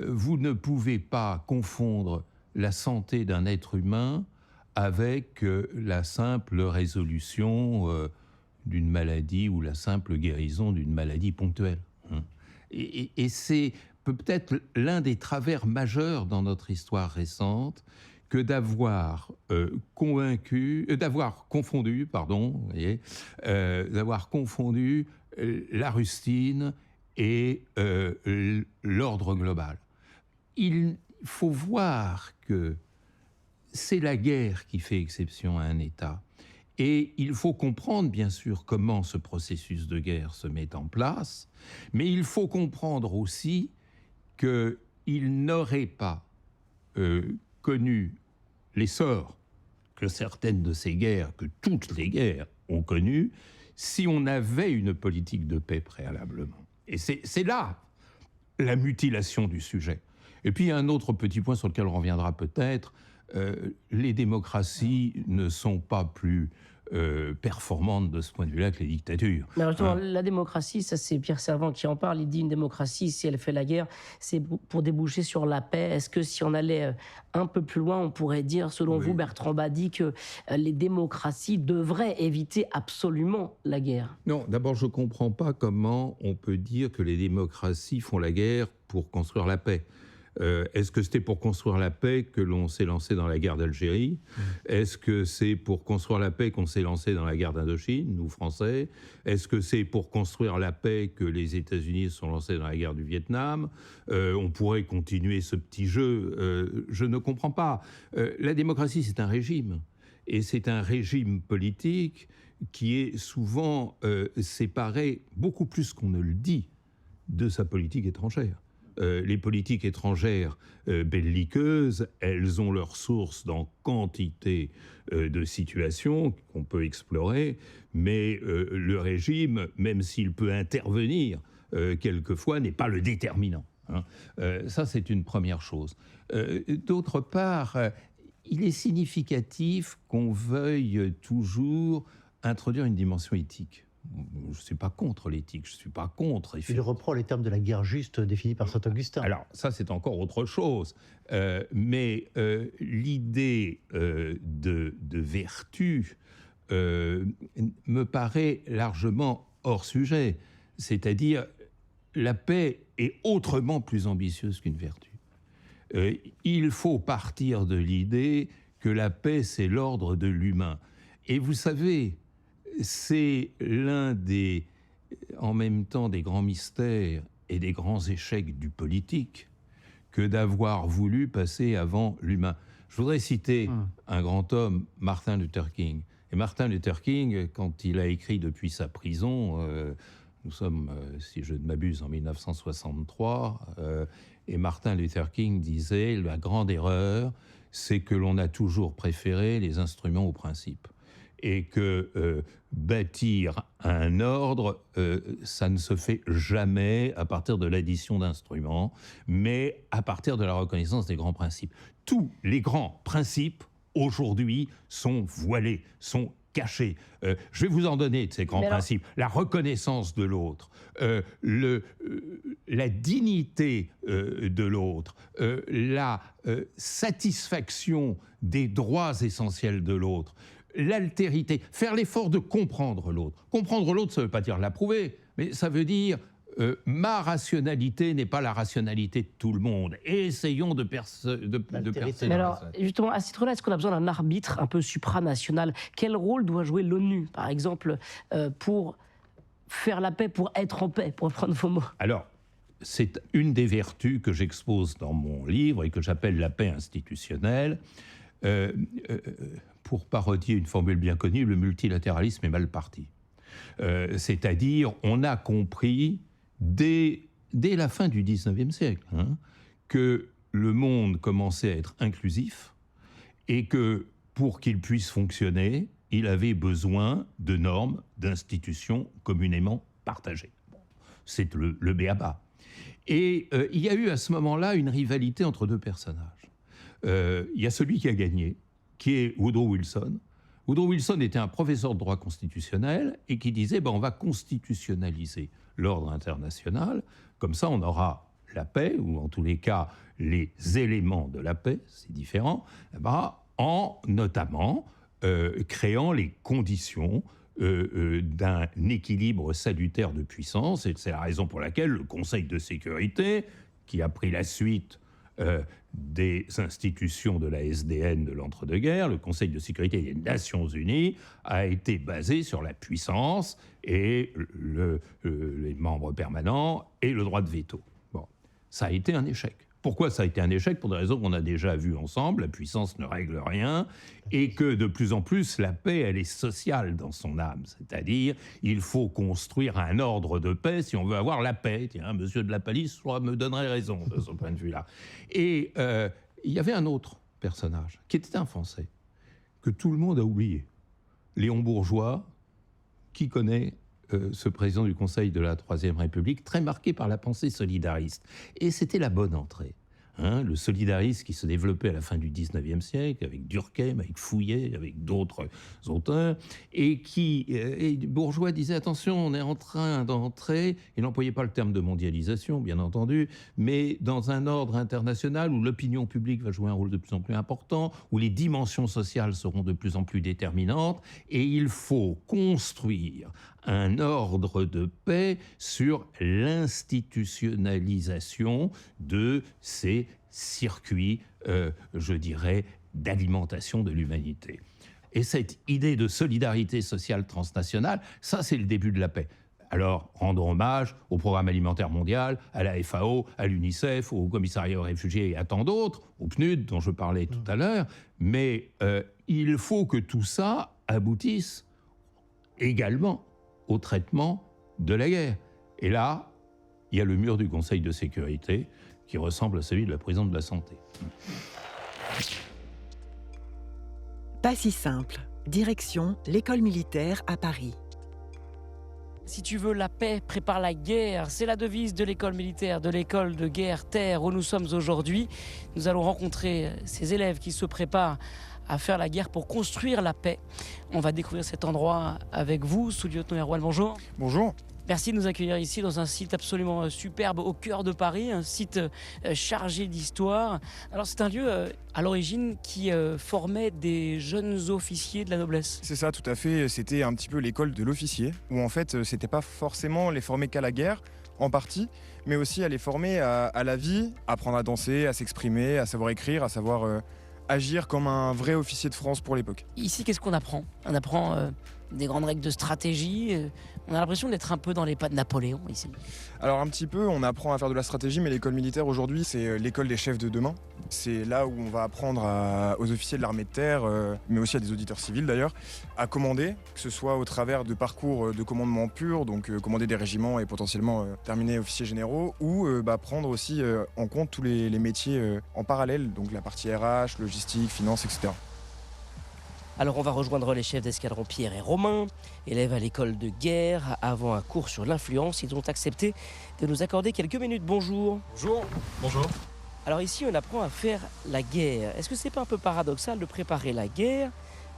Vous ne pouvez pas confondre la santé d'un être humain avec la simple résolution d'une maladie ou la simple guérison d'une maladie ponctuelle. Hein. Et c'est peut-être l'un des travers majeurs dans notre histoire récente que d'avoir confondu la rustine et l'ordre global. Il faut voir que c'est la guerre qui fait exception à un État. Et il faut comprendre, bien sûr, comment ce processus de guerre se met en place, mais il faut comprendre aussi qu'il n'aurait pas connu l'essor que certaines de ces guerres, que toutes les guerres ont connu, si on avait une politique de paix préalablement. Et c'est là la mutilation du sujet. Et puis, il y a un autre petit point sur lequel on reviendra peut-être. Les démocraties ne sont pas plus performantes de ce point de vue-là que les dictatures. Mais alors justement, la démocratie, ça c'est Pierre Servan qui en parle, il dit une démocratie, si elle fait la guerre, c'est pour déboucher sur la paix. Est-ce que si on allait un peu plus loin, on pourrait dire, selon vous, Bertrand Badi, que les démocraties devraient éviter absolument la guerre? Non, d'abord, je ne comprends pas comment on peut dire que les démocraties font la guerre pour construire la paix. Est-ce que c'était pour construire la paix que l'on s'est lancé dans la guerre d'Algérie? Est-ce que c'est pour construire la paix qu'on s'est lancé dans la guerre d'Indochine, nous Français? Est-ce que c'est pour construire la paix que les États-Unis se sont lancés dans la guerre du Vietnam? On pourrait continuer ce petit jeu. Je ne comprends pas. La démocratie, c'est un régime. Et c'est un régime politique qui est souvent séparé, beaucoup plus qu'on ne le dit, de sa politique étrangère. Les politiques étrangères belliqueuses, elles ont leur source dans quantité de situations qu'on peut explorer, mais le régime, même s'il peut intervenir quelquefois, n'est pas le déterminant. Hein. Ça, c'est une première chose. D'autre part, il est significatif qu'on veuille toujours introduire une dimension éthique. Je ne suis pas contre l'éthique, je ne suis pas contre... Il reprend les termes de la guerre juste définis par Saint-Augustin. Alors, ça, c'est encore autre chose. Mais l'idée de vertu me paraît largement hors sujet. C'est-à-dire, la paix est autrement plus ambitieuse qu'une vertu. Il faut partir de l'idée que la paix, c'est l'ordre de l'humain. Et vous savez... c'est l'un des, en même temps, des grands mystères et des grands échecs du politique que d'avoir voulu passer avant l'humain. Je voudrais citer un grand homme, Martin Luther King. Et Martin Luther King, quand il a écrit depuis sa prison, nous sommes, si je ne m'abuse, en 1963, et Martin Luther King disait « La grande erreur, c'est que l'on a toujours préféré les instruments aux principes. » Et que bâtir un ordre, ça ne se fait jamais à partir de l'addition d'instruments, mais à partir de la reconnaissance des grands principes. Tous les grands principes, aujourd'hui, sont voilés, sont cacher. Je vais vous en donner de ces grands principes. La reconnaissance de l'autre, la dignité de l'autre, la satisfaction des droits essentiels de l'autre, l'altérité, faire l'effort de comprendre l'autre. Comprendre l'autre, ça ne veut pas dire l'approuver, mais ça veut dire ma rationalité n'est pas la rationalité de tout le monde. Et essayons de percer. Mais alors, justement, à ce titre-là, est-ce qu'on a besoin d'un arbitre un peu supranational? Quel rôle doit jouer l'ONU, par exemple, pour faire la paix, pour être en paix, pour reprendre vos mots? Alors, c'est une des vertus que j'expose dans mon livre et que j'appelle la paix institutionnelle. Pour parodier une formule bien connue, le multilatéralisme est mal parti. C'est-à-dire, on a compris dès la fin du XIXe siècle que le monde commençait à être inclusif et que pour qu'il puisse fonctionner, il avait besoin de normes, d'institutions communément partagées. C'est le b.a.-ba. Et il y a eu à ce moment-là une rivalité entre deux personnages. Il y a celui qui a gagné, qui est Woodrow Wilson. Woodrow Wilson était un professeur de droit constitutionnel et qui disait on va constitutionnaliser l'ordre international, comme ça on aura la paix, ou en tous les cas les éléments de la paix, c'est différent, en notamment créant les conditions d'un équilibre salutaire de puissance. Et c'est la raison pour laquelle le Conseil de sécurité, qui a pris la suite des institutions de la SDN de l'entre-deux-guerres, le Conseil de sécurité des Nations Unies, a été basé sur la puissance et les membres permanents et le droit de veto. Bon, ça a été un échec. Pourquoi ça a été un échec? Pour des raisons qu'on a déjà vues ensemble. La puissance ne règle rien et que de plus en plus, la paix, elle est sociale dans son âme. C'est-à-dire, il faut construire un ordre de paix si on veut avoir la paix. Tiens, monsieur de la Palisse me donnerait raison de ce point de vue-là. Et il y avait un autre personnage qui était un Français que tout le monde a oublié. Léon Bourgeois, qui connaît ce président du Conseil de la Troisième République, très marqué par la pensée solidariste. Et c'était la bonne entrée. Le solidarisme qui se développait à la fin du XIXe siècle, avec Durkheim, avec Fouillet, avec d'autres auteurs, et Bourgeois disait, attention, on est en train d'entrer, il n'employait pas le terme de mondialisation, bien entendu, mais dans un ordre international où l'opinion publique va jouer un rôle de plus en plus important, où les dimensions sociales seront de plus en plus déterminantes, et il faut construire un ordre de paix sur l'institutionnalisation de ces circuits, je dirais, d'alimentation de l'humanité. Et cette idée de solidarité sociale transnationale, ça c'est le début de la paix. Alors, rendons hommage au Programme alimentaire mondial, à la FAO, à l'UNICEF, au Commissariat aux réfugiés et à tant d'autres, au PNUD dont je parlais tout à l'heure, mais il faut que tout ça aboutisse également au traitement de la guerre. Et là, il y a le mur du Conseil de sécurité qui ressemble à celui de la prison de la Santé. Pas si simple. Direction l'école militaire à Paris. Si tu veux la paix, prépare la guerre. C'est la devise de l'école militaire, de l'école de guerre terre où nous sommes aujourd'hui. Nous allons rencontrer ces élèves qui se préparent à faire la guerre pour construire la paix. On va découvrir cet endroit avec vous, sous-lieutenant Heroual, bonjour. Bonjour. Merci de nous accueillir ici dans un site absolument superbe au cœur de Paris, un site chargé d'histoire. Alors c'est un lieu à l'origine qui formait des jeunes officiers de la noblesse. C'est ça, tout à fait. C'était un petit peu l'école de l'officier, où en fait c'était pas forcément les former qu'à la guerre, en partie, mais aussi à les former à la vie, à apprendre à danser, à s'exprimer, à savoir écrire, à savoir agir comme un vrai officier de France pour l'époque. Ici, qu'est-ce qu'on apprend? On apprend des grandes règles de stratégie. On a l'impression d'être un peu dans les pas de Napoléon ici. Alors un petit peu, on apprend à faire de la stratégie, mais l'école militaire aujourd'hui, c'est l'école des chefs de demain. C'est là où on va apprendre aux officiers de l'armée de terre, mais aussi à des auditeurs civils d'ailleurs, à commander, que ce soit au travers de parcours de commandement pur, donc commander des régiments et potentiellement terminer officiers généraux, ou prendre aussi en compte tous les métiers en parallèle, donc la partie RH, logistique, finance, etc. Alors on va rejoindre les chefs d'escadron Pierre et Romain, élèves à l'école de guerre. Avant un cours sur l'influence, ils ont accepté de nous accorder quelques minutes. Bonjour. Bonjour. Bonjour. Alors ici, on apprend à faire la guerre. Est-ce que c'est pas un peu paradoxal de préparer la guerre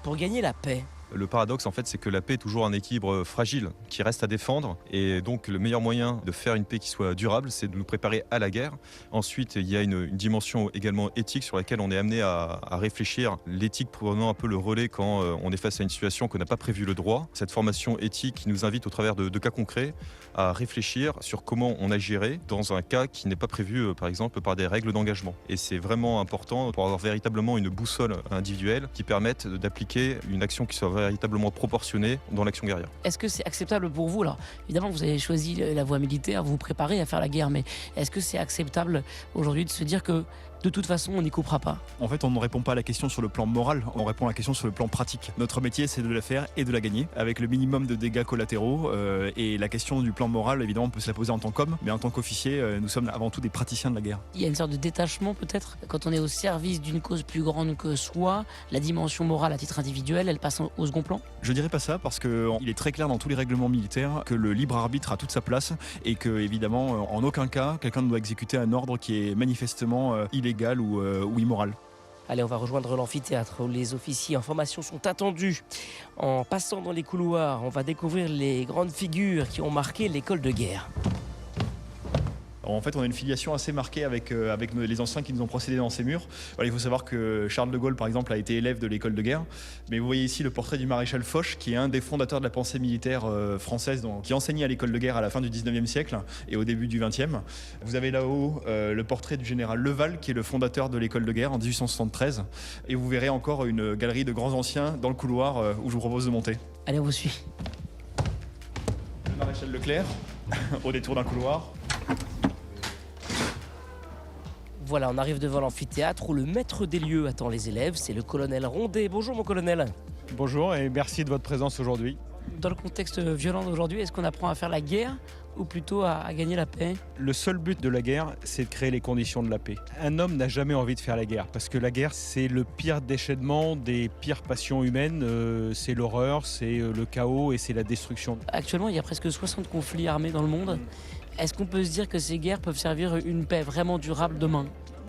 pour gagner la paix? Le paradoxe, en fait, c'est que la paix est toujours un équilibre fragile qui reste à défendre. Et donc, le meilleur moyen de faire une paix qui soit durable, c'est de nous préparer à la guerre. Ensuite, il y a une dimension également éthique sur laquelle on est amené à réfléchir. L'éthique prenant un peu le relais quand on est face à une situation qu'on n'a pas prévu le droit. Cette formation éthique qui nous invite au travers de cas concrets à réfléchir sur comment on agirait dans un cas qui n'est pas prévu, par exemple, par des règles d'engagement. Et c'est vraiment important pour avoir véritablement une boussole individuelle qui permette d'appliquer une action qui soit véritablement proportionnée dans l'action guerrière. Est-ce que c'est acceptable pour vous? Alors, évidemment, vous avez choisi la voie militaire, vous vous préparez à faire la guerre, mais est-ce que c'est acceptable aujourd'hui de se dire que de toute façon, on n'y coupera pas? En fait, on ne répond pas à la question sur le plan moral, on répond à la question sur le plan pratique. Notre métier, c'est de la faire et de la gagner, avec le minimum de dégâts collatéraux. Et la question du plan moral, évidemment, on peut se la poser en tant qu'homme, mais en tant qu'officier, nous sommes avant tout des praticiens de la guerre. Il y a une sorte de détachement, peut-être? Quand on est au service d'une cause plus grande que soi, la dimension morale à titre individuel, elle passe au second plan? Je dirais pas ça, parce qu'il est très clair dans tous les règlements militaires que le libre arbitre a toute sa place, et que, évidemment, en aucun cas, quelqu'un ne doit exécuter un ordre qui est manifestement illégal ou immoral. Allez, on va rejoindre l'amphithéâtre où les officiers en formation sont attendus. En passant dans les couloirs, on va découvrir les grandes figures qui ont marqué l'école de guerre. En fait, on a une filiation assez marquée avec les anciens qui nous ont précédés dans ces murs. Voilà, il faut savoir que Charles de Gaulle, par exemple, a été élève de l'école de guerre. Mais vous voyez ici le portrait du maréchal Foch, qui est un des fondateurs de la pensée militaire française, qui enseignait à l'école de guerre à la fin du 19e siècle et au début du 20e. Vous avez là-haut le portrait du général Leval, qui est le fondateur de l'école de guerre en 1873. Et vous verrez encore une galerie de grands anciens dans le couloir où je vous propose de monter. Allez, on vous suit. Le maréchal Leclerc, au détour d'un couloir. Voilà, on arrive devant l'amphithéâtre où le maître des lieux attend les élèves, c'est le colonel Rondet. Bonjour mon colonel. Bonjour et merci de votre présence aujourd'hui. Dans le contexte violent d'aujourd'hui, est-ce qu'on apprend à faire la guerre ou plutôt à gagner la paix? Le seul but de la guerre, c'est de créer les conditions de la paix. Un homme n'a jamais envie de faire la guerre parce que la guerre, c'est le pire déchaînement des pires passions humaines. C'est l'horreur, c'est le chaos et c'est la destruction. Actuellement, il y a presque 60 conflits armés dans le monde. Est-ce qu'on peut se dire que ces guerres peuvent servir une paix vraiment durable demain?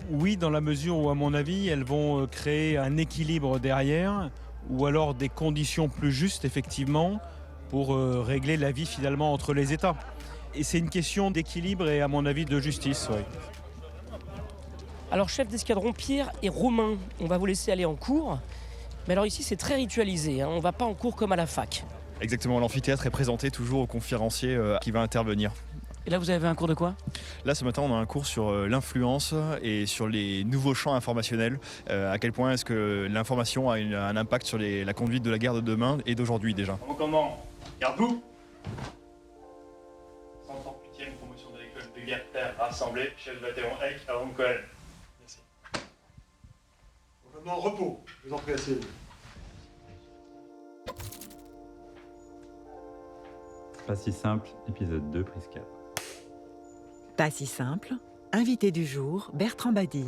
Oui, dans la mesure où, à mon avis, elles vont créer un équilibre derrière ou alors des conditions plus justes, effectivement, pour régler la vie finalement entre les États. Et c'est une question d'équilibre et, à mon avis, de justice. Oui. Alors, chef d'escadron Pierre et Romain, on va vous laisser aller en cours. Mais alors ici, c'est très ritualisé, hein. On ne va pas en cours comme à la fac. Exactement, l'amphithéâtre est présenté toujours au conférencier qui va intervenir. Et là, vous avez un cours de quoi? Là, ce matin, on a un cours sur l'influence et sur les nouveaux champs informationnels. À quel point est-ce que l'information a un impact sur la conduite de la guerre de demain et d'aujourd'hui déjà. Mon commandant, garde-vous. 138e promotion de l'école de guerre terre rassemblée, chef de bataillon Eck à Cohen. Merci. Mon commandant, repos. Je vous en prie, asseyez-vous. Pas si simple, épisode 2, prise 4. Pas si simple. Invité du jour, Bertrand Badi.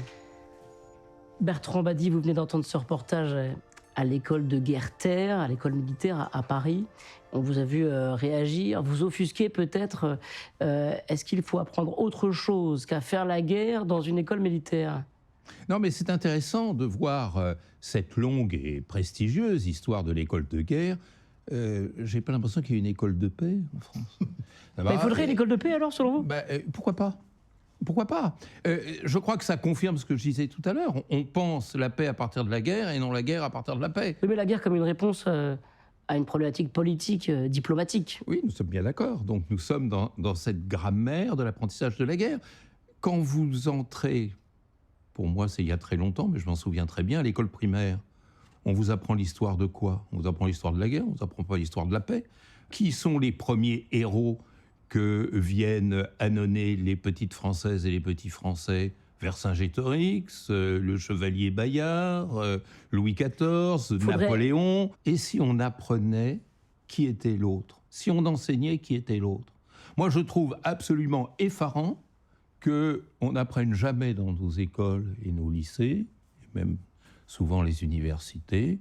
Bertrand Badi, vous venez d'entendre ce reportage à l'école de guerre-terre, à l'école militaire à Paris. On vous a vu réagir, vous offusquer peut-être. Est-ce qu'il faut apprendre autre chose qu'à faire la guerre dans une école militaire? Non, mais c'est intéressant de voir cette longue et prestigieuse histoire de l'école de guerre. J'ai pas l'impression qu'il y ait une école de paix en France. Il faudrait une école de paix alors, selon vous? Pourquoi pas? Pourquoi pas? Je crois que ça confirme ce que je disais tout à l'heure. On pense la paix à partir de la guerre et non la guerre à partir de la paix. Mais la guerre comme une réponse à une problématique politique, diplomatique. Oui, nous sommes bien d'accord. Donc nous sommes dans cette grammaire de l'apprentissage de la guerre. Quand vous entrez, pour moi c'est il y a très longtemps, mais je m'en souviens très bien, à l'école primaire, on vous apprend l'histoire de quoi? On vous apprend l'histoire de la guerre, on ne vous apprend pas l'histoire de la paix. Qui sont les premiers héros que viennent annoncer les petites Françaises et les petits Français? Vercingétorix, le chevalier Bayard, Louis XIV, Napoléon. Et si on apprenait qui était l'autre? Si on enseignait qui était l'autre? Moi, je trouve absolument effarant qu'on n'apprenne jamais dans nos écoles et nos lycées, et même souvent les universités,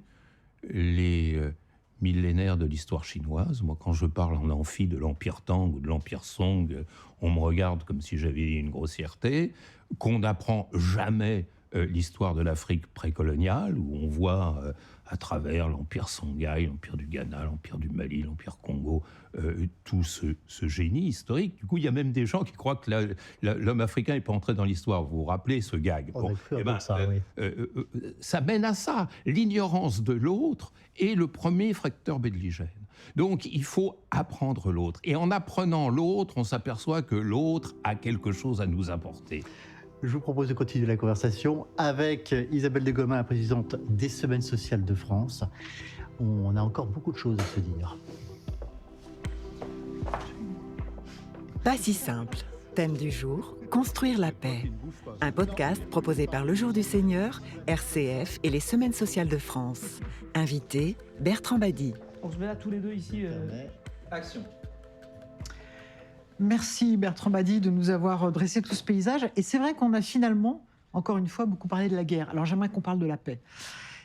les millénaires de l'histoire chinoise. Moi, quand je parle en amphi de l'Empire Tang ou de l'Empire Song, on me regarde comme si j'avais une grossièreté. Qu'on n'apprend jamais l'histoire de l'Afrique précoloniale, où on voit à travers l'Empire Songhai, l'Empire du Ghana, l'Empire du Mali, l'Empire Congo, tout ce génie historique. Du coup, il y a même des gens qui croient que l'homme africain n'est pas entré dans l'histoire. Vous vous rappelez ce gag? Ça mène à ça. L'ignorance de l'autre est le premier facteur belligène. Donc, il faut apprendre l'autre. Et en apprenant l'autre, on s'aperçoit que l'autre a quelque chose à nous apporter. Je vous propose de continuer la conversation avec Isabelle de Golemin, la présidente des Semaines sociales de France. On a encore beaucoup de choses à se dire. Pas si simple. Thème du jour, construire la paix. Un podcast proposé par Le Jour du Seigneur, RCF et les Semaines sociales de France. Invité, Bertrand Badi. On se met là tous les deux ici. Action. Merci Bertrand Badi de nous avoir dressé tout ce paysage. Et c'est vrai qu'on a finalement, encore une fois, beaucoup parlé de la guerre. Alors j'aimerais qu'on parle de la paix.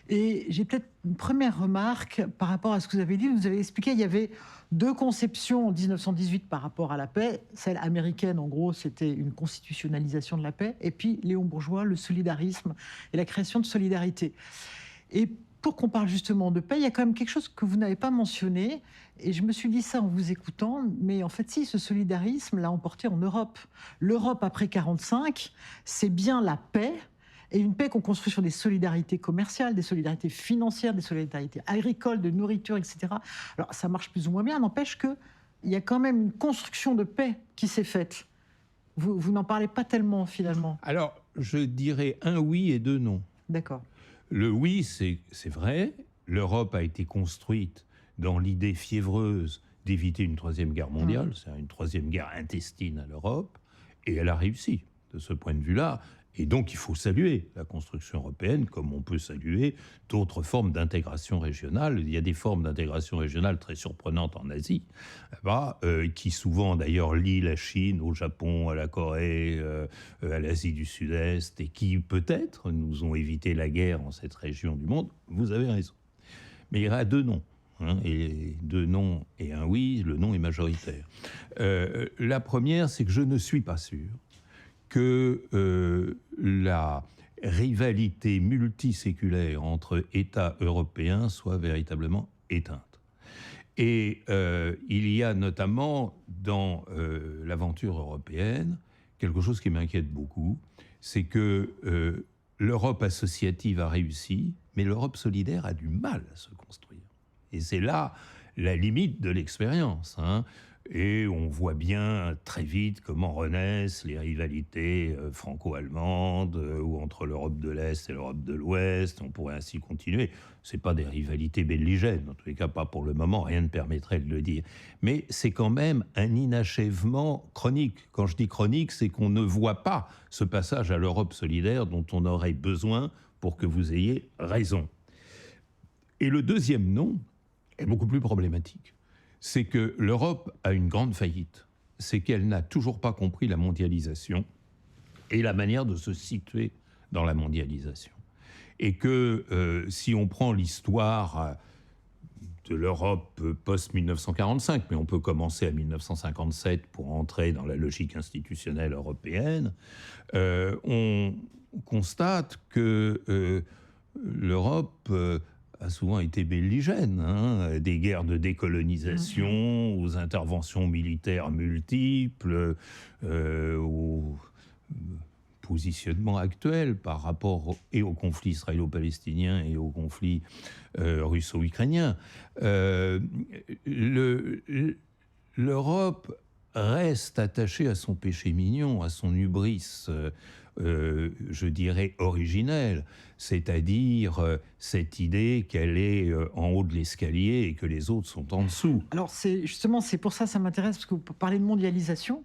Et j'ai peut-être une première remarque par rapport à ce que vous avez dit. Vous avez expliqué qu'il y avait deux conceptions en 1918 par rapport à la paix. Celle américaine, en gros, c'était une constitutionnalisation de la paix. Et puis Léon Bourgeois, le solidarisme et la création de solidarité. Et pour qu'on parle justement de paix, il y a quand même quelque chose que vous n'avez pas mentionné. Et je me suis dit ça en vous écoutant. Mais en fait, si, ce solidarisme l'a emporté en Europe. L'Europe après 1945, c'est bien la paix. Et une paix qu'on construit sur des solidarités commerciales, des solidarités financières, des solidarités agricoles, de nourriture, etc. Alors, ça marche plus ou moins bien. N'empêche qu'il y a quand même une construction de paix qui s'est faite. Vous n'en parlez pas tellement, finalement. Alors, je dirais un oui et deux non. D'accord. Le oui, c'est vrai. L'Europe a été construite dans l'idée fiévreuse d'éviter une troisième guerre mondiale. C'est une troisième guerre intestine à l'Europe. Et elle a réussi de ce point de vue-là. Et donc, il faut saluer la construction européenne, comme on peut saluer d'autres formes d'intégration régionale. Il y a des formes d'intégration régionale très surprenantes en Asie, qui souvent, d'ailleurs, lient la Chine au Japon, à la Corée, à l'Asie du Sud-Est, et qui, peut-être, nous ont évité la guerre en cette région du monde. Vous avez raison. Mais il y a deux noms. Et deux non et un oui, le non est majoritaire. La première, c'est que je ne suis pas sûr que la rivalité multiséculaire entre États européens soit véritablement éteinte. Et il y a notamment dans l'aventure européenne quelque chose qui m'inquiète beaucoup, c'est que l'Europe associative a réussi, mais l'Europe solidaire a du mal à se construire. Et c'est là la limite de l'expérience, Et on voit bien très vite comment renaissent les rivalités franco-allemandes ou entre l'Europe de l'Est et l'Europe de l'Ouest. On pourrait ainsi continuer. Ce n'est pas des rivalités belligènes, en tous les cas pas pour le moment, rien ne permettrait de le dire. Mais c'est quand même un inachèvement chronique. Quand je dis chronique, c'est qu'on ne voit pas ce passage à l'Europe solidaire dont on aurait besoin pour que vous ayez raison. Et le deuxième non est beaucoup plus problématique. C'est que l'Europe a une grande faillite. C'est qu'elle n'a toujours pas compris la mondialisation et la manière de se situer dans la mondialisation. Et que si on prend l'histoire de l'Europe post-1945, mais on peut commencer à 1957 pour entrer dans la logique institutionnelle européenne, on constate que l'Europe a souvent été belligène, des guerres de décolonisation, aux interventions militaires multiples, au positionnement actuel par rapport et au conflit israélo-palestinien et au conflit russo-ukrainien. L'Europe reste attachée à son péché mignon, à son hubris, je dirais, originelle, c'est-à-dire cette idée qu'elle est en haut de l'escalier et que les autres sont en dessous. Alors c'est pour ça m'intéresse, parce que vous parlez de mondialisation.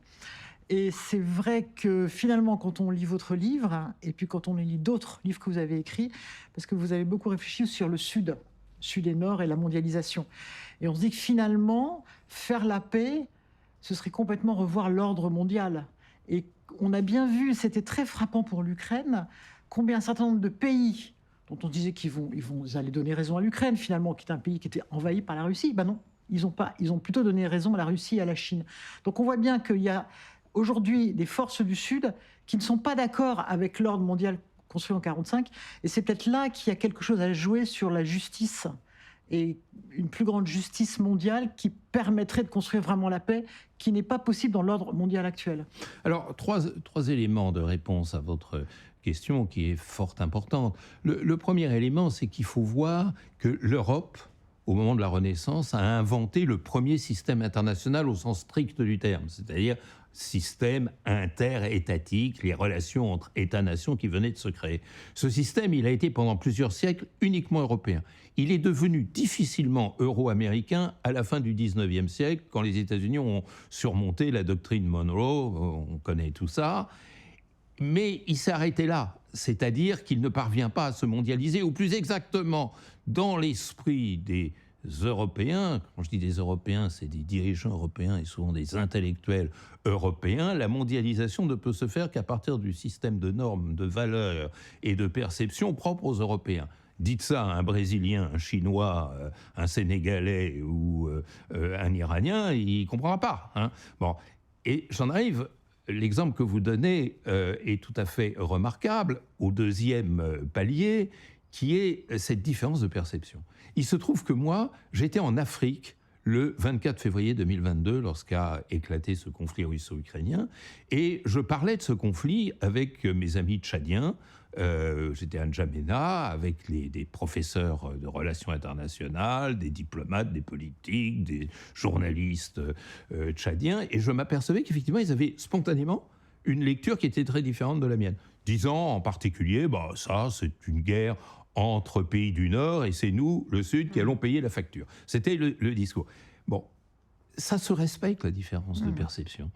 Et c'est vrai que finalement, quand on lit votre livre, et puis quand on lit d'autres livres que vous avez écrits, parce que vous avez beaucoup réfléchi sur le Sud et Nord et la mondialisation. Et on se dit que finalement, faire la paix, ce serait complètement revoir l'ordre mondial. Et on a bien vu, c'était très frappant pour l'Ukraine, combien un certain nombre de pays dont on disait qu'ils allaient donner raison à l'Ukraine, finalement, qui est un pays qui était envahi par la Russie, ben non, ils ont plutôt donné raison à la Russie et à la Chine. Donc on voit bien qu'il y a aujourd'hui des forces du Sud qui ne sont pas d'accord avec l'ordre mondial construit en 1945. Et c'est peut-être là qu'il y a quelque chose à jouer sur la justice et une plus grande justice mondiale qui permettrait de construire vraiment la paix, qui n'est pas possible dans l'ordre mondial actuel. Alors, trois éléments de réponse à votre question qui est fort importante. Le premier élément, c'est qu'il faut voir que l'Europe, au moment de la Renaissance, a inventé le premier système international au sens strict du terme, c'est-à-dire système interétatique, les relations entre États-nations qui venaient de se créer. Ce système, il a été pendant plusieurs siècles uniquement européen. Il est devenu difficilement euro-américain à la fin du 19e siècle, quand les États-Unis ont surmonté la doctrine Monroe, on connaît tout ça, mais il s'est arrêté là, c'est-à-dire qu'il ne parvient pas à se mondialiser, ou plus exactement, dans l'esprit des Européens, quand je dis des Européens, c'est des dirigeants européens et souvent des intellectuels européens, la mondialisation ne peut se faire qu'à partir du système de normes, de valeurs et de perceptions propres aux Européens. Dites ça à un Brésilien, un Chinois, un Sénégalais ou un Iranien, il ne comprendra pas. Hein. Bon. Et j'en arrive, l'exemple que vous donnez est tout à fait remarquable, au deuxième palier, qui est cette différence de perception. Il se trouve que moi, j'étais en Afrique le 24 février 2022, lorsqu'a éclaté ce conflit russo-ukrainien, et je parlais de ce conflit avec mes amis tchadiens. J'étais à N'Djamena avec des professeurs de relations internationales, des diplomates, des politiques, des journalistes tchadiens, et je m'apercevais qu'effectivement, ils avaient spontanément une lecture qui était très différente de la mienne, disant en particulier, ça, c'est une guerre entre pays du Nord, et c'est nous, le Sud, qui allons payer la facture. C'était le discours. Bon, ça se respecte, la différence de perception.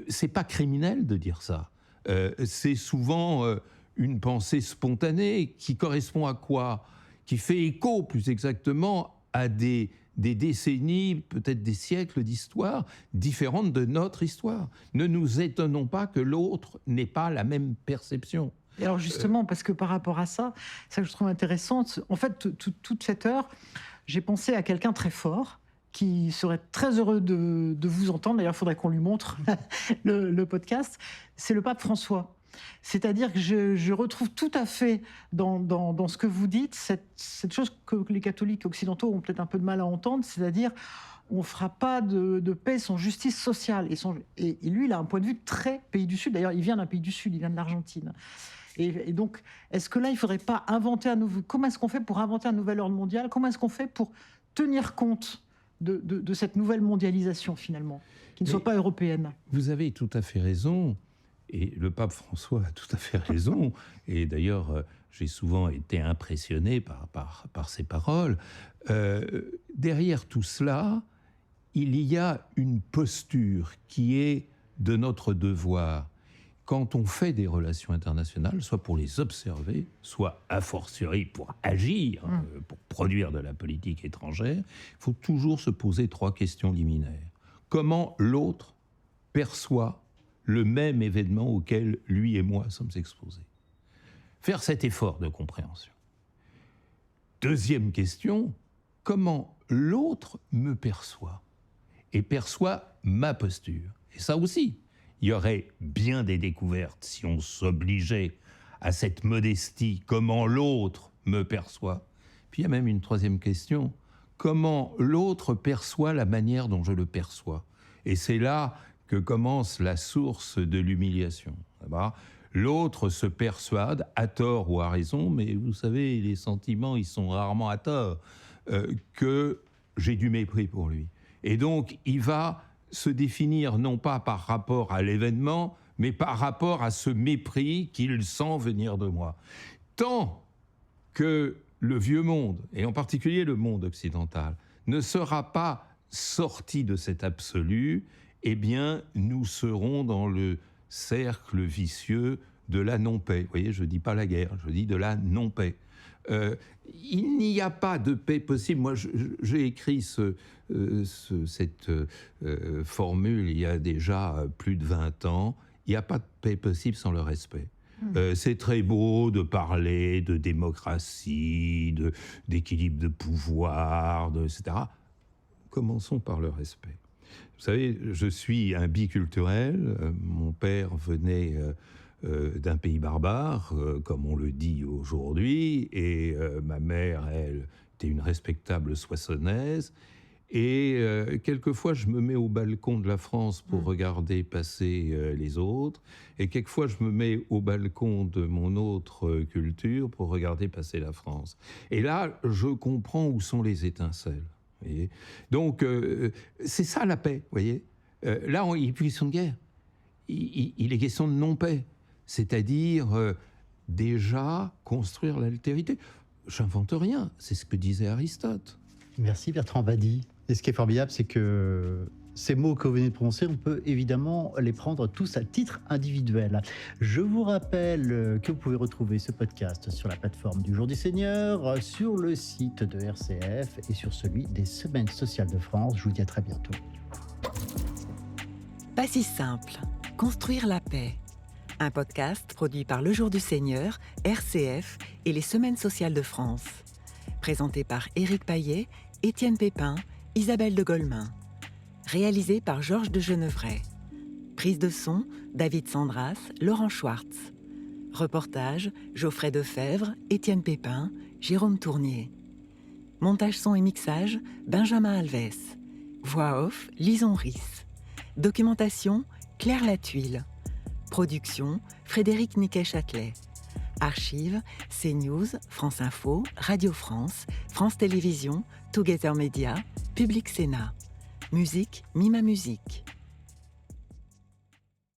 C'est pas criminel de dire ça. C'est souvent une pensée spontanée qui correspond à quoi ? Qui fait écho, plus exactement, à des décennies, peut-être des siècles d'histoire différentes de notre histoire. Ne nous étonnons pas que l'autre n'ait pas la même perception. Et alors justement, parce que par rapport à ça, ça que je trouve intéressant, en fait, toute cette heure, j'ai pensé à quelqu'un très fort qui serait très heureux de vous entendre. D'ailleurs, il faudrait qu'on lui montre le podcast. C'est le pape François. C'est-à-dire que je retrouve tout à fait dans ce que vous dites cette chose que les catholiques occidentaux ont peut-être un peu de mal à entendre, c'est-à-dire on ne fera pas de paix sans justice sociale. Et lui, il a un point de vue très pays du Sud. D'ailleurs, il vient d'un pays du Sud, il vient de l'Argentine. Et donc, est-ce que là, il ne faudrait pas inventer un nouveau... Comment est-ce qu'on fait pour inventer un nouvel ordre mondial ? Comment est-ce qu'on fait pour tenir compte de cette nouvelle mondialisation, finalement, qui ne soit pas européenne ? Vous avez tout à fait raison. Et le pape François a tout à fait raison. Et d'ailleurs, j'ai souvent été impressionné par ses paroles. Derrière tout cela, il y a une posture qui est de notre devoir. Quand on fait des relations internationales, soit pour les observer, soit a fortiori pour agir, pour produire de la politique étrangère, il faut toujours se poser 3 questions liminaires. Comment l'autre perçoit le même événement auquel lui et moi sommes exposés. Faire cet effort de compréhension. Deuxième question, comment l'autre me perçoit et perçoit ma posture. Et ça aussi, il y aurait bien des découvertes si on s'obligeait à cette modestie, comment l'autre me perçoit. Puis il y a même une troisième question, comment l'autre perçoit la manière dont je le perçois. Et c'est là que commence la source de l'humiliation. L'autre se persuade, à tort ou à raison, mais vous savez, les sentiments, ils sont rarement à tort, que j'ai du mépris pour lui. Et donc, il va se définir non pas par rapport à l'événement, mais par rapport à ce mépris qu'il sent venir de moi. Tant que le vieux monde, et en particulier le monde occidental, ne sera pas sorti de cet absolu, eh bien, nous serons dans le cercle vicieux de la non-paix. Vous voyez, je ne dis pas la guerre, je dis de la non-paix. Il n'y a pas de paix possible. Moi, j'ai écrit cette formule il y a déjà plus de 20 ans. Il n'y a pas de paix possible sans le respect. C'est très beau de parler de démocratie, d'équilibre de pouvoir, etc. Commençons par le respect. Vous savez, je suis un biculturel. Mon père venait d'un pays barbare, comme on le dit aujourd'hui, et ma mère, elle, était une respectable Soissonnaise. Et quelquefois, je me mets au balcon de la France pour regarder passer les autres. Et quelquefois, je me mets au balcon de mon autre culture pour regarder passer la France. Et là, je comprends où sont les étincelles. Voyez. Donc, c'est ça la paix, voyez. Là, il n'est plus question de guerre. Il est question de non-paix. C'est-à-dire, déjà, construire l'altérité. J'invente rien, c'est ce que disait Aristote. Merci Bertrand Badi. Et ce qui est formidable, c'est que ces mots que vous venez de prononcer, on peut évidemment les prendre tous à titre individuel. Je vous rappelle que vous pouvez retrouver ce podcast sur la plateforme du Jour du Seigneur, sur le site de RCF et sur celui des Semaines sociales de France. Je vous dis à très bientôt. Pas si simple. Construire la paix. Un podcast produit par Le Jour du Seigneur, RCF et les Semaines sociales de France. Présenté par Éric Payet, Étienne Pépin, Isabelle de Golemin. Réalisé par Georges de Genevray. Prise de son, David Sandras, Laurent Schwartz. Reportage, Geoffrey Defebvre, Étienne Pépin, Jérôme Tournier. Montage son et mixage, Benjamin Alves. Voix off, Lison Risse. Documentation, Claire Latuile. Production, Frédéric Niquet-Châtelet. Archives, CNews, France Info, Radio France, France Télévisions, Together Media, Public Sénat. Musique, Mima Musique.